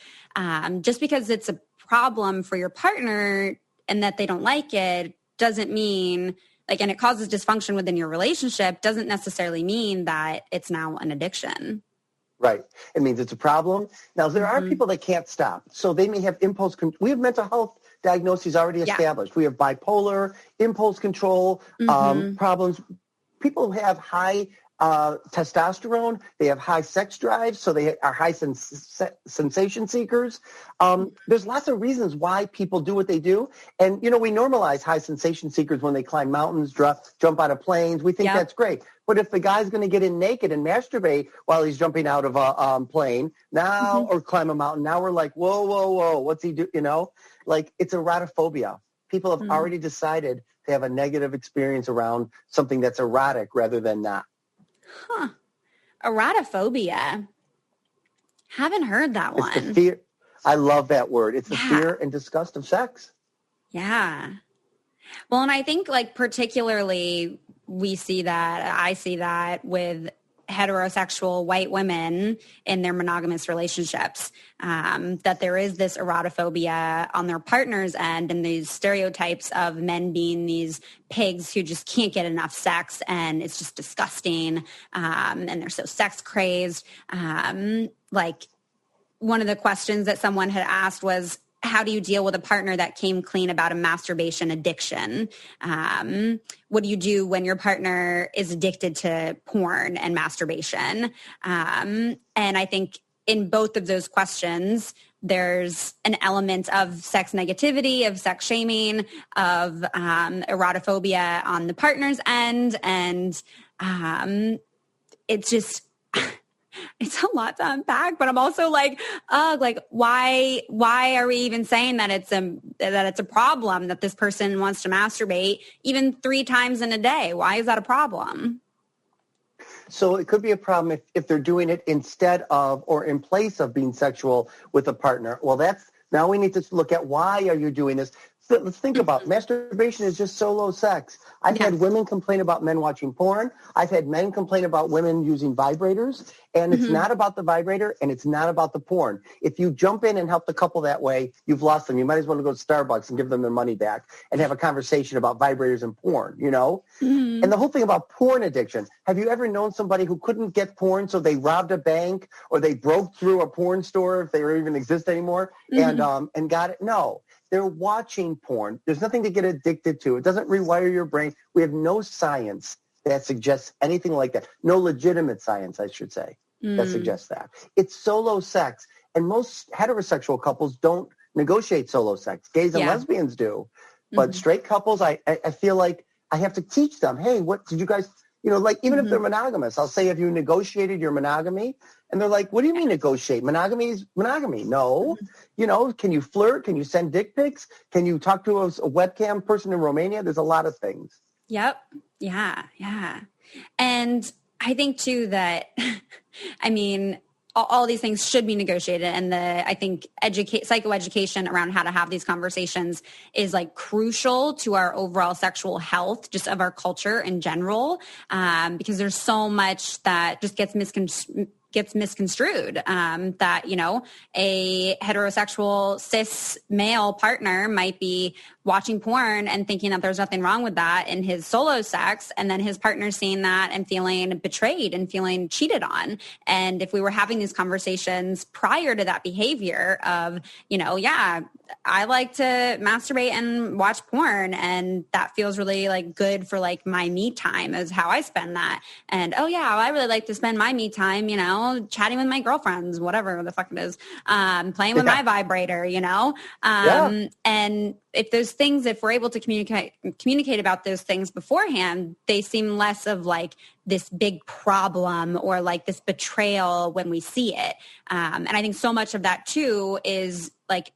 just because it's a problem for your partner and that they don't like it doesn't mean like, and it causes dysfunction within your relationship doesn't necessarily mean that it's now an addiction. Right. It means it's a problem. Now, there are people that can't stop. So they may have impulse. We have mental health diagnoses already established. We have bipolar, impulse control problems. People have high testosterone, they have high sex drive, so they are high sensation seekers. There's lots of reasons why people do what they do. And, we normalize high sensation seekers when they climb mountains, jump out of planes. We think that's great. But if the guy's going to get in naked and masturbate while he's jumping out of a plane now or climb a mountain, now we're like, whoa, what's he do? Like it's erotophobia. People have already decided to have a negative experience around something that's erotic rather than not. Huh. Erotophobia. Haven't heard that one. It's the fear. I love that word. It's the fear and disgust of sex. Yeah. Well, and I think like particularly I see that with heterosexual white women in their monogamous relationships, that there is this erotophobia on their partner's end and these stereotypes of men being these pigs who just can't get enough sex and it's just disgusting, and they're so sex crazed. Like one of the questions that someone had asked was, how do you deal with a partner that came clean about a masturbation addiction? What do you do when your partner is addicted to porn and masturbation? And I think in both of those questions, there's an element of sex negativity, of sex shaming, of erotophobia on the partner's end. And it's just, It's a lot to unpack, but I'm also like, why are we even saying that it's a problem that this person wants to masturbate even 3 times in a day? Why is that a problem? So it could be a problem if they're doing it instead of or in place of being sexual with a partner. Well, now we need to look at why are you doing this? So let's think about masturbation is just solo sex. I've had women complain about men watching porn. I've had men complain about women using vibrators. And it's not about the vibrator and it's not about the porn. If you jump in and help the couple that way, you've lost them. You might as well go to Starbucks and give them their money back and have a conversation about vibrators and porn, you know? And the whole thing about porn addiction. Have you ever known somebody who couldn't get porn, so they robbed a bank or they broke through a porn store, if they even exist anymore, and got it? No. They're watching porn. There's nothing to get addicted to. It doesn't rewire your brain. We have no science that suggests anything like that. No legitimate science, I should say, that suggests that. It's solo sex. And most heterosexual couples don't negotiate solo sex. Gays and lesbians do. But straight couples, I feel like I have to teach them, hey, what did you guys, like even if they're monogamous, I'll say, have you negotiated your monogamy? And they're like, what do you mean negotiate? Monogamy is monogamy. No. Can you flirt? Can you send dick pics? Can you talk to a webcam person in Romania? There's a lot of things. Yep. Yeah. Yeah. And I think too that, all these things should be negotiated. And I think psychoeducation around how to have these conversations is like crucial to our overall sexual health, just of our culture in general, because there's so much that just gets misconstrued, that, a heterosexual cis male partner might be watching porn and thinking that there's nothing wrong with that in his solo sex. And then his partner seeing that and feeling betrayed and feeling cheated on. And if we were having these conversations prior to that behavior of, I like to masturbate and watch porn, and that feels really like good for like my me time is how I spend that. And, I really like to spend my me time, chatting with my girlfriends, whatever the fuck it is, playing with my vibrator, and if we're able to communicate about those things beforehand, they seem less of like this big problem or like this betrayal when we see it. And I think so much of that too is like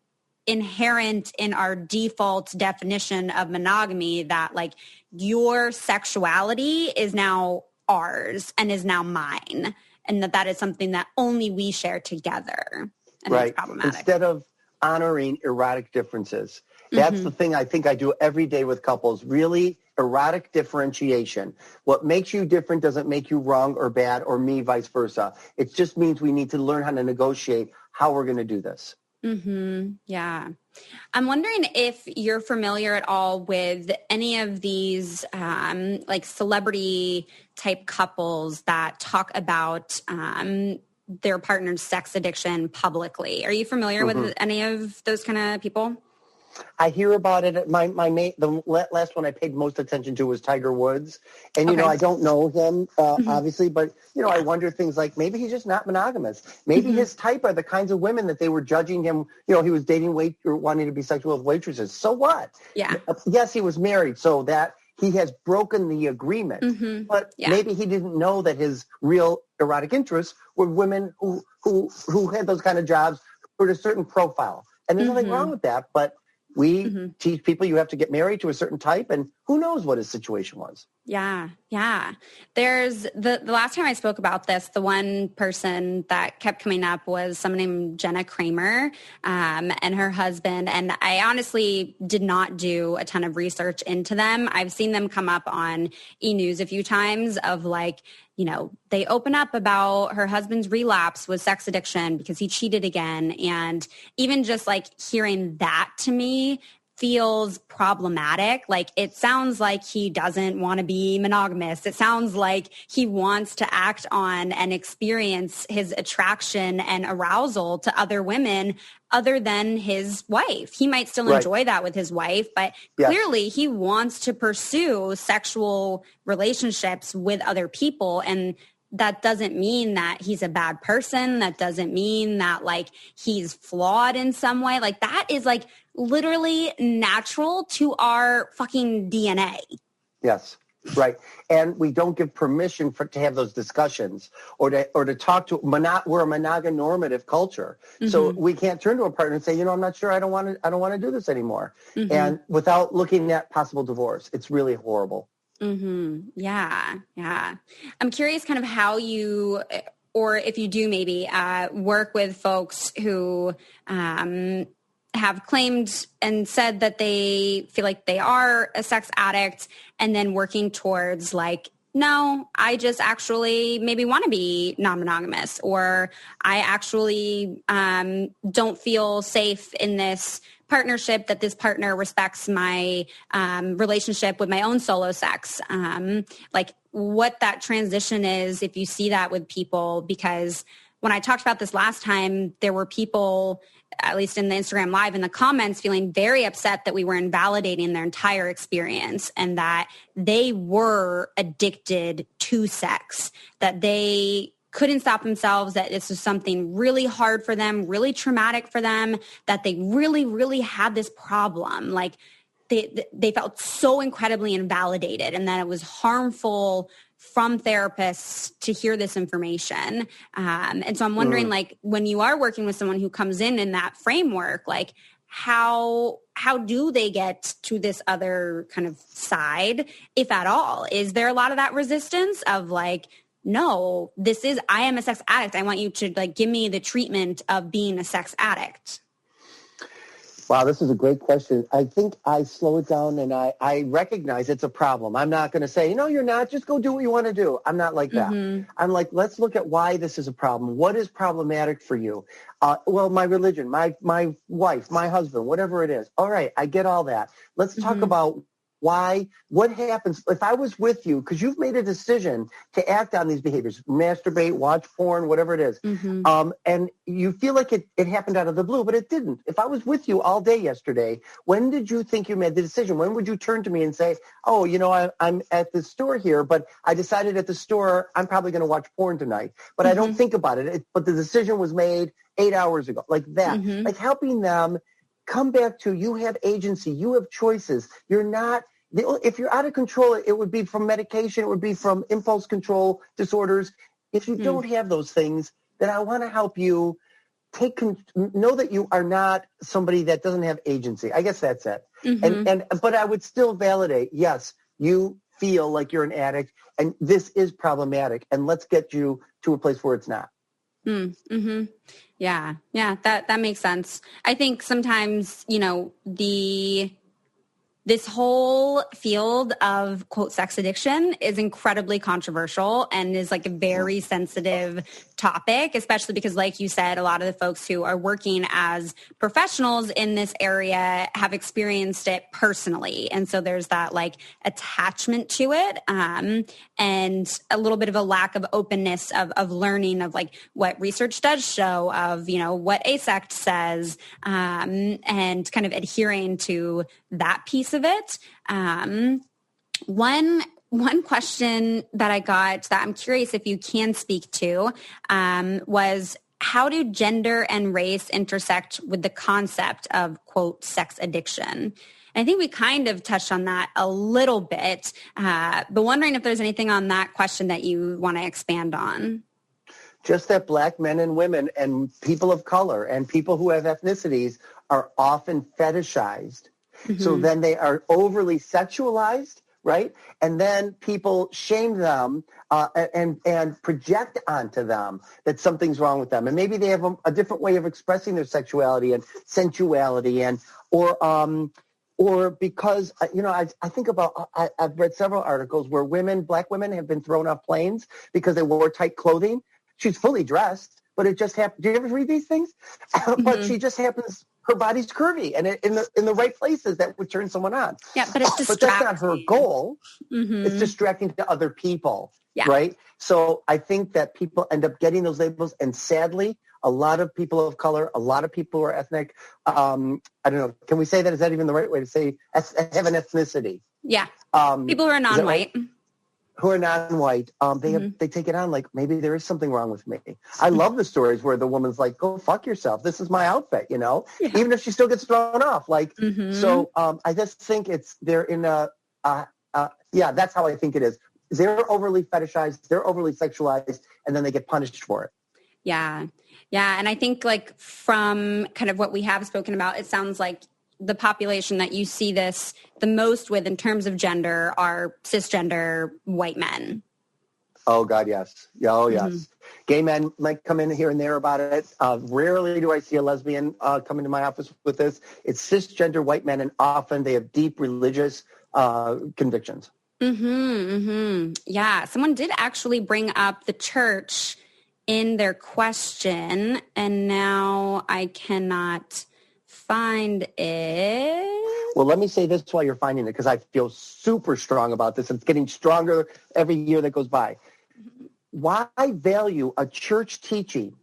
inherent in our default definition of monogamy, that like your sexuality is now ours and is now mine, and that is something that only we share together. And right. It's problematic. Instead of honoring erotic differences. That's the thing I think I do every day with couples, really erotic differentiation. What makes you different doesn't make you wrong or bad, or me vice versa. It just means we need to learn how to negotiate how we're going to do this. Yeah. I'm wondering if you're familiar at all with any of these like celebrity type couples that talk about their partner's sex addiction publicly. Are you familiar with any of those kind of people? I hear about it. The last one I paid most attention to was Tiger Woods. And, I don't know him, obviously, but, I wonder things like maybe he's just not monogamous. Maybe his type are the kinds of women that they were judging him. He was dating or wanting to be sexual with waitresses. So what? Yeah. Yes, he was married, so that he has broken the agreement. But maybe he didn't know that his real erotic interests were women who had those kind of jobs with a certain profile. And there's nothing wrong with that, but we teach people you have to get married to a certain type, and who knows what his situation was. Yeah. Yeah. There's the last time I spoke about this, the one person that kept coming up was someone named Jenna Kramer, and her husband. And I honestly did not do a ton of research into them. I've seen them come up on E! News a few times of like, they open up about her husband's relapse with sex addiction because he cheated again. And even just like hearing that to me feels problematic. Like it sounds like he doesn't want to be monogamous. It sounds like he wants to act on and experience his attraction and arousal to other women other than his wife. He might still enjoy that with his wife, but clearly he wants to pursue sexual relationships with other people. And that doesn't mean that he's a bad person. That doesn't mean that like he's flawed in some way. Like that is like literally natural to our fucking DNA. Yes. Right. And we don't give permission to have those discussions or to talk to, we're a mononormative culture. Mm-hmm. So we can't turn to a partner and say, I'm not sure I don't want to do this anymore. Mm-hmm. And without looking at possible divorce, it's really horrible. Mm-hmm. Yeah. Yeah. I'm curious kind of how you, or if you do maybe work with folks who have claimed and said that they feel like they are a sex addict, and then working towards like, no, I just actually maybe want to be non-monogamous, or I actually don't feel safe in this partnership, that this partner respects my relationship with my own solo sex. Like what that transition is, if you see that with people, because when I talked about this last time, there were people, at least in the Instagram Live, in the comments, feeling very upset that we were invalidating their entire experience and that they were addicted to sex, that they couldn't stop themselves, that this was something really hard for them, really traumatic for them, that they really, really had this problem. Like they felt so incredibly invalidated, and that it was harmful from therapists to hear this information. And so I'm wondering, like, when you are working with someone who comes in that framework, like how do they get to this other kind of side, if at all? Is there a lot of that resistance of like, no, I am a sex addict. I want you to like give me the treatment of being a sex addict? Wow, this is a great question. I think I slow it down and I recognize it's a problem. I'm not going to say, no, you're not. Just go do what you want to do. I'm not like that. Mm-hmm. I'm like, let's look at why this is a problem. What is problematic for you? Well, my religion, my wife, my husband, whatever it is. All right, I get all that. Let's talk about what happens if I was with you, because you've made a decision to act on these behaviors, masturbate, watch porn, whatever it is. Mm-hmm. And you feel like it happened out of the blue, but it didn't. If I was with you all day yesterday, when did you think you made the decision? When would you turn to me and say, oh, I'm at the store here, but I decided at the store I'm probably going to watch porn tonight, but I don't think about it. But the decision was made 8 hours ago, like that. Mm-hmm. Like helping them come back to, you have agency, you have choices. You're not, if you're out of control, it would be from medication, it would be from impulse control disorders. If you don't have those things, then I want to help you know that you are not somebody that doesn't have agency. I guess that's it. Mm-hmm. But I would still validate, yes, you feel like you're an addict and this is problematic, and let's get you to a place where it's not. Mm-hmm. Yeah, that makes sense. I think sometimes, this whole field of, quote, sex addiction is incredibly controversial and is like a very sensitive topic, especially because, like you said, a lot of the folks who are working as professionals in this area have experienced it personally. And so there's that like attachment to it, and a little bit of a lack of openness of learning of like what research does show of, what ASECT says, and kind of adhering to that piece of it. One question that I got that I'm curious if you can speak to was, how do gender and race intersect with the concept of, quote, sex addiction? And I think we kind of touched on that a little bit, but wondering if there's anything on that question that you want to expand on. Just that Black men and women and people of color and people who have ethnicities are often fetishized. Mm-hmm. So then they are overly sexualized, right? And then people shame them and project onto them that something's wrong with them. And maybe they have a different way of expressing their sexuality and sensuality, or because, I think about, I've read several articles where Black women have been thrown off planes because they wore tight clothing. She's fully dressed, but it just happened. Do you ever read these things? Mm-hmm. But she just happens, her body's curvy and in the right places that would turn someone on. Yeah, but it's distracting. But that's not her goal. Mm-hmm. It's distracting to other people, right? So I think that people end up getting those labels, and sadly, a lot of people of color, a lot of people who are ethnic, I don't know, can we say that? Is that even the right way to say have an ethnicity? Yeah, people who are non-white. Who are non-white, they take it on like, maybe there is something wrong with me. I love the stories where the woman's like, go fuck yourself. This is my outfit, even if she still gets thrown off. Like, so I just think they're in a Yeah, that's how I think it is. They're overly fetishized, they're overly sexualized, and then they get punished for it. Yeah. Yeah. And I think like from kind of what we have spoken about, it sounds like the population that you see this the most with in terms of gender are cisgender white men. Oh, God, yes. Oh, yes. Mm-hmm. Gay men might come in here and there about it. Rarely do I see a lesbian come into my office with this. It's cisgender white men, and often they have deep religious convictions. Yeah. Someone did actually bring up the church in their question, and now I cannot find it. Well, let me say this while you're finding it, because I feel super strong about this. It's getting stronger every year that goes by. Why value a church teaching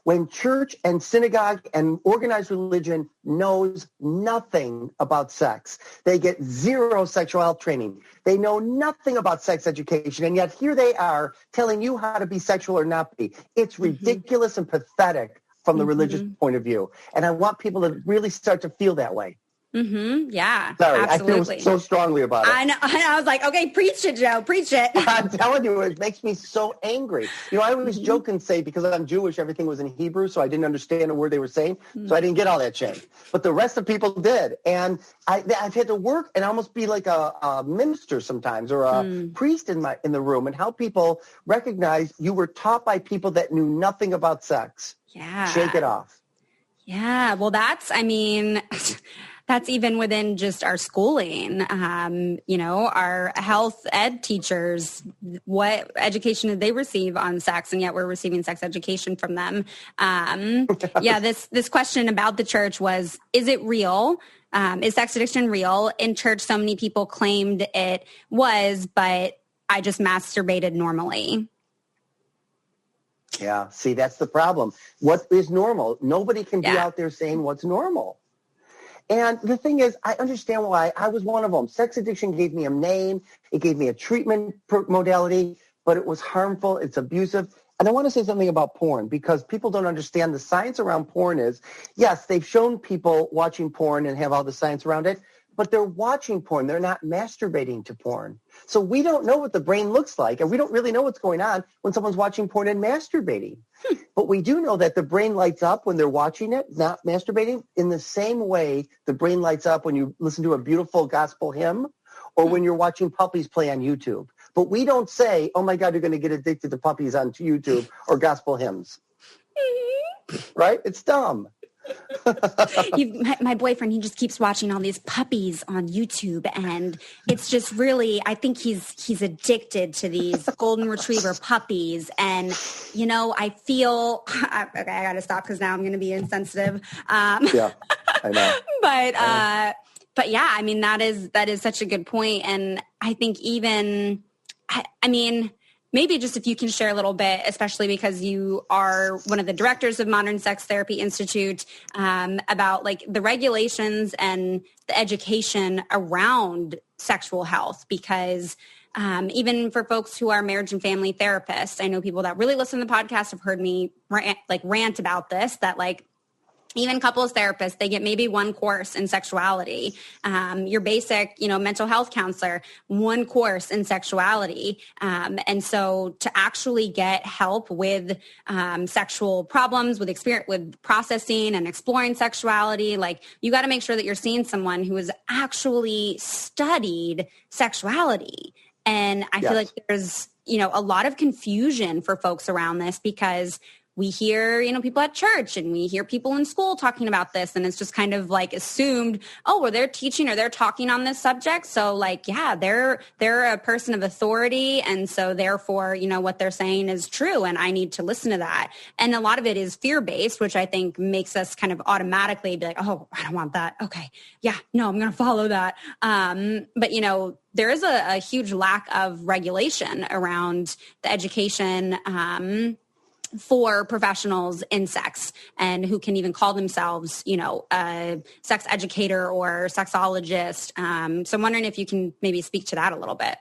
when church and synagogue and organized religion knows nothing about sex? They get zero sexuality training. They know nothing about sex education, and yet here they are telling you how to be sexual or not be. It's ridiculous and pathetic from the religious point of view. And I want people to really start to feel that way. Yeah, sorry, absolutely. I feel so strongly about it. I know. I was like, okay, preach it, Joe, preach it. I'm telling you, it makes me so angry. You know, I always joke and say, because I'm Jewish, everything was in Hebrew, so I didn't understand a word they were saying, so I didn't get all that shit. But the rest of people did. And I've had to work and almost be like a minister sometimes, or a priest in the room, and help people recognize you were taught by people that knew nothing about sex. Yeah. Shake it off. Yeah, well, that's even within just our schooling. Our health ed teachers, what education did they receive on sex? And yet we're receiving sex education from them. This question about the church was, is it real? Is sex addiction real? In church, so many people claimed it was, but I just masturbated normally. Yeah, see, that's the problem. What is normal? Nobody can be out there saying what's normal. And the thing is, I understand why. I was one of them. Sex addiction gave me a name. It gave me a treatment modality, but it was harmful. It's abusive. And I want to say something about porn, because people don't understand the science around porn is, yes, they've shown people watching porn and have all the science around it, but they're watching porn. They're not masturbating to porn. So we don't know what the brain looks like, and we don't really know what's going on when someone's watching porn and masturbating. But we do know that the brain lights up when they're watching it, not masturbating, in the same way the brain lights up when you listen to a beautiful gospel hymn or when you're watching puppies play on YouTube. But we don't say, oh, my God, you're going to get addicted to puppies on YouTube or gospel hymns. Right? It's dumb. My boyfriend, he just keeps watching all these puppies on YouTube, and it's just really, I think he's addicted to these golden retriever puppies. And I feel I gotta stop because now I'm going to be insensitive. Yeah, I know. But yeah, I mean, that is such a good point. And I think even maybe just if you can share a little bit, especially because you are one of the directors of Modern Sex Therapy Institute, about like the regulations and the education around sexual health, because even for folks who are marriage and family therapists, I know people that really listen to the podcast have heard me rant about this, that like, even couples therapists, they get maybe one course in sexuality. Your basic, mental health counselor, one course in sexuality. And so to actually get help with sexual problems, with processing and exploring sexuality, like you got to make sure that you're seeing someone who has actually studied sexuality. And I feel like there's, a lot of confusion for folks around this, because we hear, people at church and we hear people in school talking about this, and it's just kind of like assumed, oh, well, they're teaching or they're talking on this subject. So like, yeah, they're a person of authority. And so therefore, what they're saying is true, and I need to listen to that. And a lot of it is fear-based, which I think makes us kind of automatically be like, oh, I don't want that. Okay. Yeah, no, I'm going to follow that. But there is a huge lack of regulation around the education, for professionals in sex, and who can even call themselves, a sex educator or sexologist. So I'm wondering if you can maybe speak to that a little bit.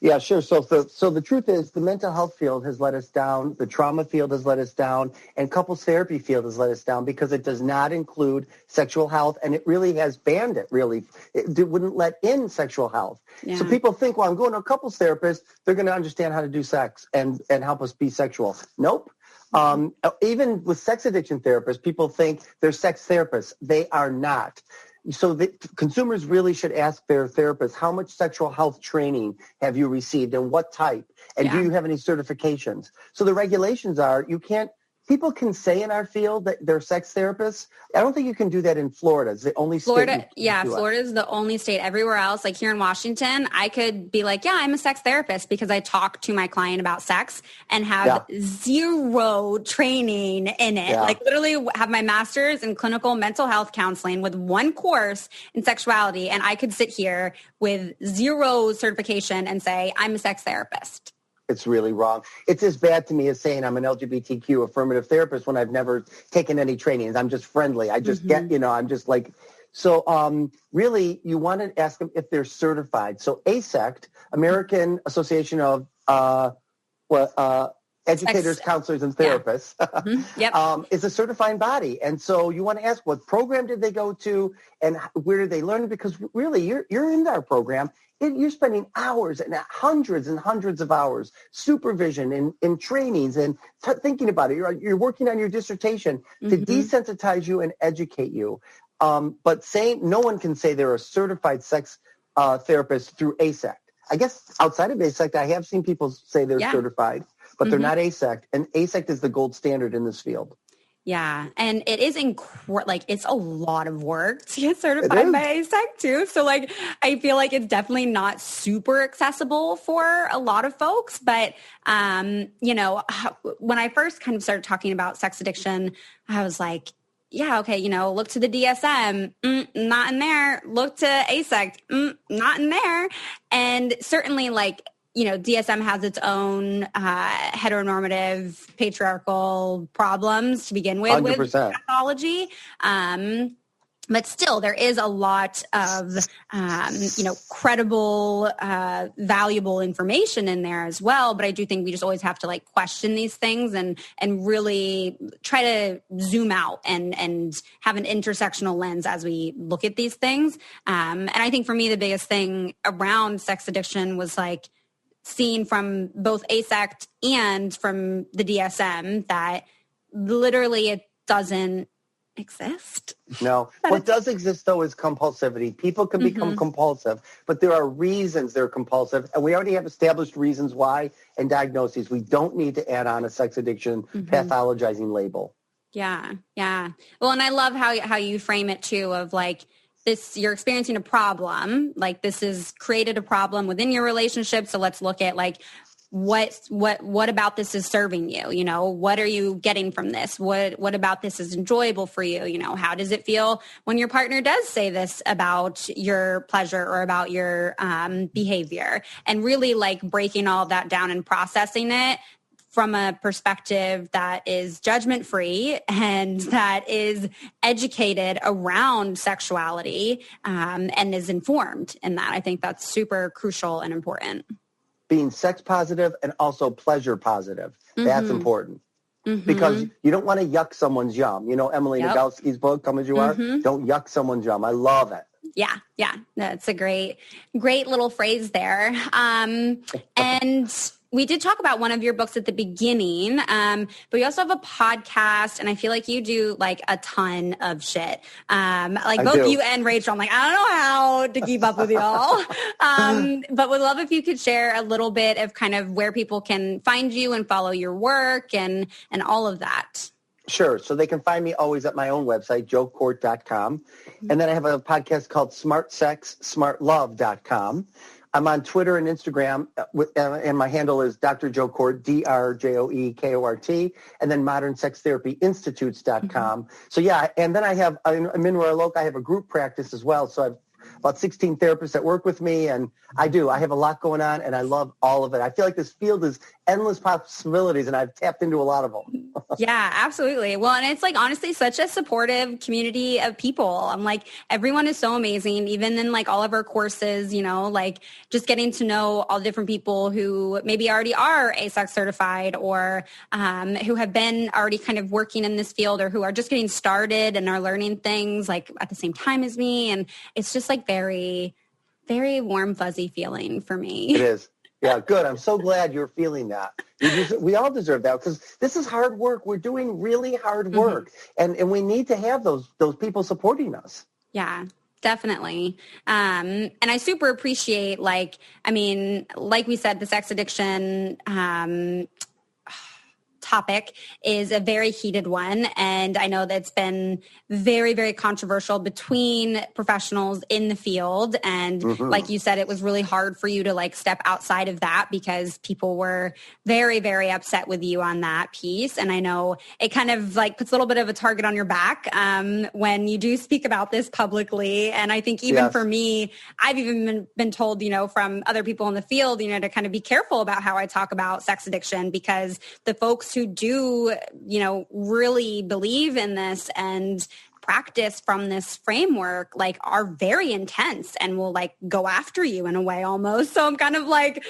Yeah, sure. So the truth is the mental health field has let us down, the trauma field has let us down, and couples therapy field has let us down because it does not include sexual health, and it really has banned it, really. It wouldn't let in sexual health. Yeah. So people think, well, I'm going to a couples therapist, they're going to understand how to do sex and help us be sexual. Nope. Even with sex addiction therapists, people think they're sex therapists. They are not. So the consumers really should ask their therapist, how much sexual health training have you received and what type? And do you have any certifications? So the regulations are, people can say in our field that they're sex therapists. I don't think you can do that in Florida. It's the only state. Florida is the only state. Everywhere else, like here in Washington, I could be like, yeah, I'm a sex therapist because I talk to my client about sex and have zero training in it. Like literally have my master's in clinical mental health counseling with one course in sexuality. And I could sit here with zero certification and say, I'm a sex therapist. It's really wrong. It's as bad to me as saying I'm an LGBTQ affirmative therapist when I've never taken any trainings. I'm just friendly. I just I'm just like, so really you want to ask them if they're certified. So ASECT, American Association of Educators, Counselors, and Therapists, is a certifying body. And so you want to ask what program did they go to and where did they learn? Because really you're in our program. You're spending hours and hundreds of hours, supervision and trainings and thinking about it. You're working on your dissertation to desensitize you and educate you. But no one can say they're a certified sex therapist through ASECT. I guess outside of ASECT, I have seen people say they're certified, but they're not ASECT. And ASECT is the gold standard in this field. Yeah. And it is it's a lot of work to get certified by ASECT too. So I feel like it's definitely not super accessible for a lot of folks. But, when I first kind of started talking about sex addiction, I was like, yeah, okay, look to the DSM, not in there. Look to ASECT, not in there. And certainly DSM has its own heteronormative patriarchal problems to begin with 100%. pathology. But still, there is a lot of, credible, valuable information in there as well. But I do think we just always have to question these things and really try to zoom out and have an intersectional lens as we look at these things. And I think for me, the biggest thing around sex addiction was seen from both ASECT and from the DSM that literally it doesn't exist. No. What does exist, though, is compulsivity. People can become compulsive, but there are reasons they're compulsive, and we already have established reasons why and diagnoses. We don't need to add on a sex addiction pathologizing label. Yeah, yeah. Well, and I love how you frame it, too, of you're experiencing a problem, this has created a problem within your relationship. So let's look at what about this is serving you? What are you getting from this? What about this is enjoyable for you? How does it feel when your partner does say this about your pleasure or about your behavior? And really breaking all of that down and processing it from a perspective that is judgment-free and that is educated around sexuality and is informed in that. I think that's super crucial and important. Being sex positive and also pleasure positive. That's important. Because you don't want to yuck someone's yum. Emily Nagoski's book, Come As You Are, don't yuck someone's yum. I love it. Yeah. That's a great little phrase there. And we did talk about one of your books at the beginning, but you also have a podcast, and I feel like you do a ton of shit. Both you and Rachel, I'm I don't know how to keep up with y'all. But would love if you could share a little bit of kind of where people can find you and follow your work and all of that. Sure. So they can find me always at my own website, joekort.com. And then I have a podcast called smartsexsmartlove.com. I'm on Twitter and Instagram, and my handle is Dr. Joe Kort, DrJoeKort, and then modernsextherapyinstitutes.com. So yeah, and then I'm in Royal Oak. I have a group practice as well. So I've about 16 therapists that work with me, and I have a lot going on, and I love all of it. I feel like this field is endless possibilities, and I've tapped into a lot of them. Yeah, absolutely. Well, and it's like honestly such a supportive community of people. I'm like, everyone is so amazing, even in like all of our courses, you know, like just getting to know all the different people who maybe already are ASEX certified or who have been already kind of working in this field or who are just getting started and are learning things like at the same time as me. And it's just like very, very warm, fuzzy feeling for me. It is. Yeah, good. I'm so glad you're feeling that. We all deserve that because this is hard work. We're doing really hard work, and we need to have those people supporting us. Yeah, definitely. And I super appreciate, like we said, the sex addiction topic is a very heated one. And I know that's been very, very controversial between professionals in the field. And like you said, it was really hard for you to like step outside of that because people were very, very upset with you on that piece. And I know it kind of like puts a little bit of a target on your back when you do speak about this publicly. And I think even for me, I've even been told, you know, from other people in the field, you know, to kind of be careful about how I talk about sex addiction because the folks who do, you know, really believe in this and practice from this framework, like are very intense and will like go after you in a way almost. So I'm kind of like,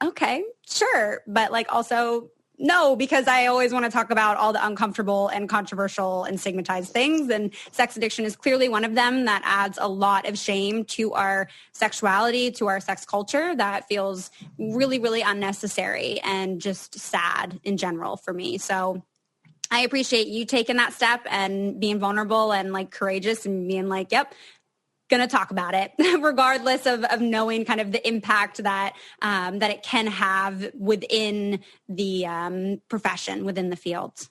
okay, sure. But like also no, because I always want to talk about all the uncomfortable and controversial and stigmatized things. And sex addiction is clearly one of them that adds a lot of shame to our sexuality, to our sex culture that feels really, really unnecessary and just sad in general for me. So I appreciate you taking that step and being vulnerable and like courageous and being like, yep, going to talk about it regardless of knowing kind of the impact that that it can have within the profession, within the field.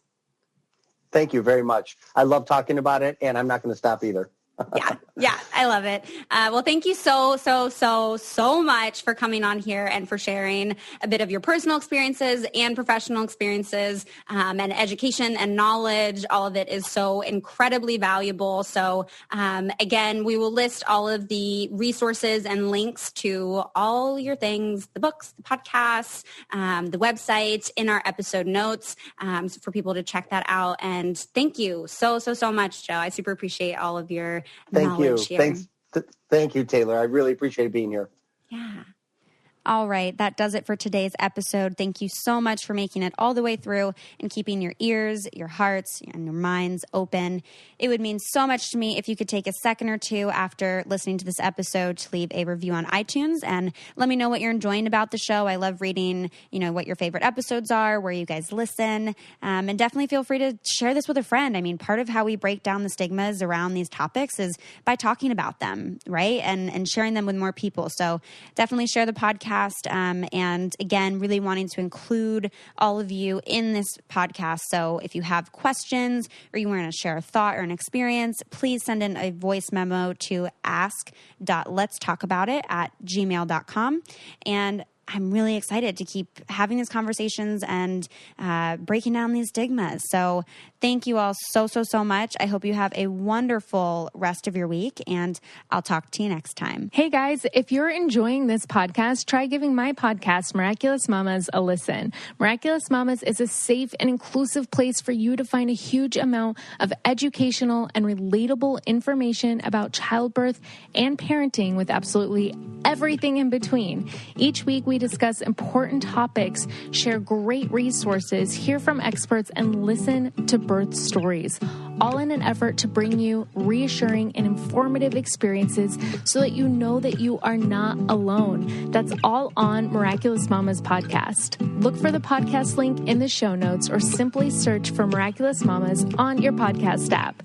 Thank you very much. I love talking about it, and I'm not going to stop either. Yeah, I love it. Well, thank you so much for coming on here and for sharing a bit of your personal experiences and professional experiences and education and knowledge. All of it is so incredibly valuable. So again, we will list all of the resources and links to all your things, the books, the podcasts, the website in our episode notes for people to check that out. And thank you so much, Joe. I super appreciate all of your Thank you. Here. Thank you, Taylor. I really appreciate being here. Yeah. All right, that does it for today's episode. Thank you so much for making it all the way through and keeping your ears, your hearts, and your minds open. It would mean so much to me if you could take a second or two after listening to this episode to leave a review on iTunes and let me know what you're enjoying about the show. I love reading, what your favorite episodes are, where you guys listen, and definitely feel free to share this with a friend. I mean, part of how we break down the stigmas around these topics is by talking about them, right? And sharing them with more people. So definitely share the podcast. And again, really wanting to include all of you in this podcast. So if you have questions or you want to share a thought or an experience, please send in a voice memo to ask.letstalkabout@gmail.com. And I'm really excited to keep having these conversations and breaking down these stigmas. So thank you all so much. I hope you have a wonderful rest of your week, and I'll talk to you next time. Hey guys, if you're enjoying this podcast, try giving my podcast, Miraculous Mamas, a listen. Miraculous Mamas is a safe and inclusive place for you to find a huge amount of educational and relatable information about childbirth and parenting with absolutely everything in between. Each week we discuss important topics, share great resources, hear from experts, and listen to birth stories, all in an effort to bring you reassuring and informative experiences so that you know that you are not alone. That's all on Miraculous Mamas podcast. Look for the podcast link in the show notes or simply search for Miraculous Mamas on your podcast app.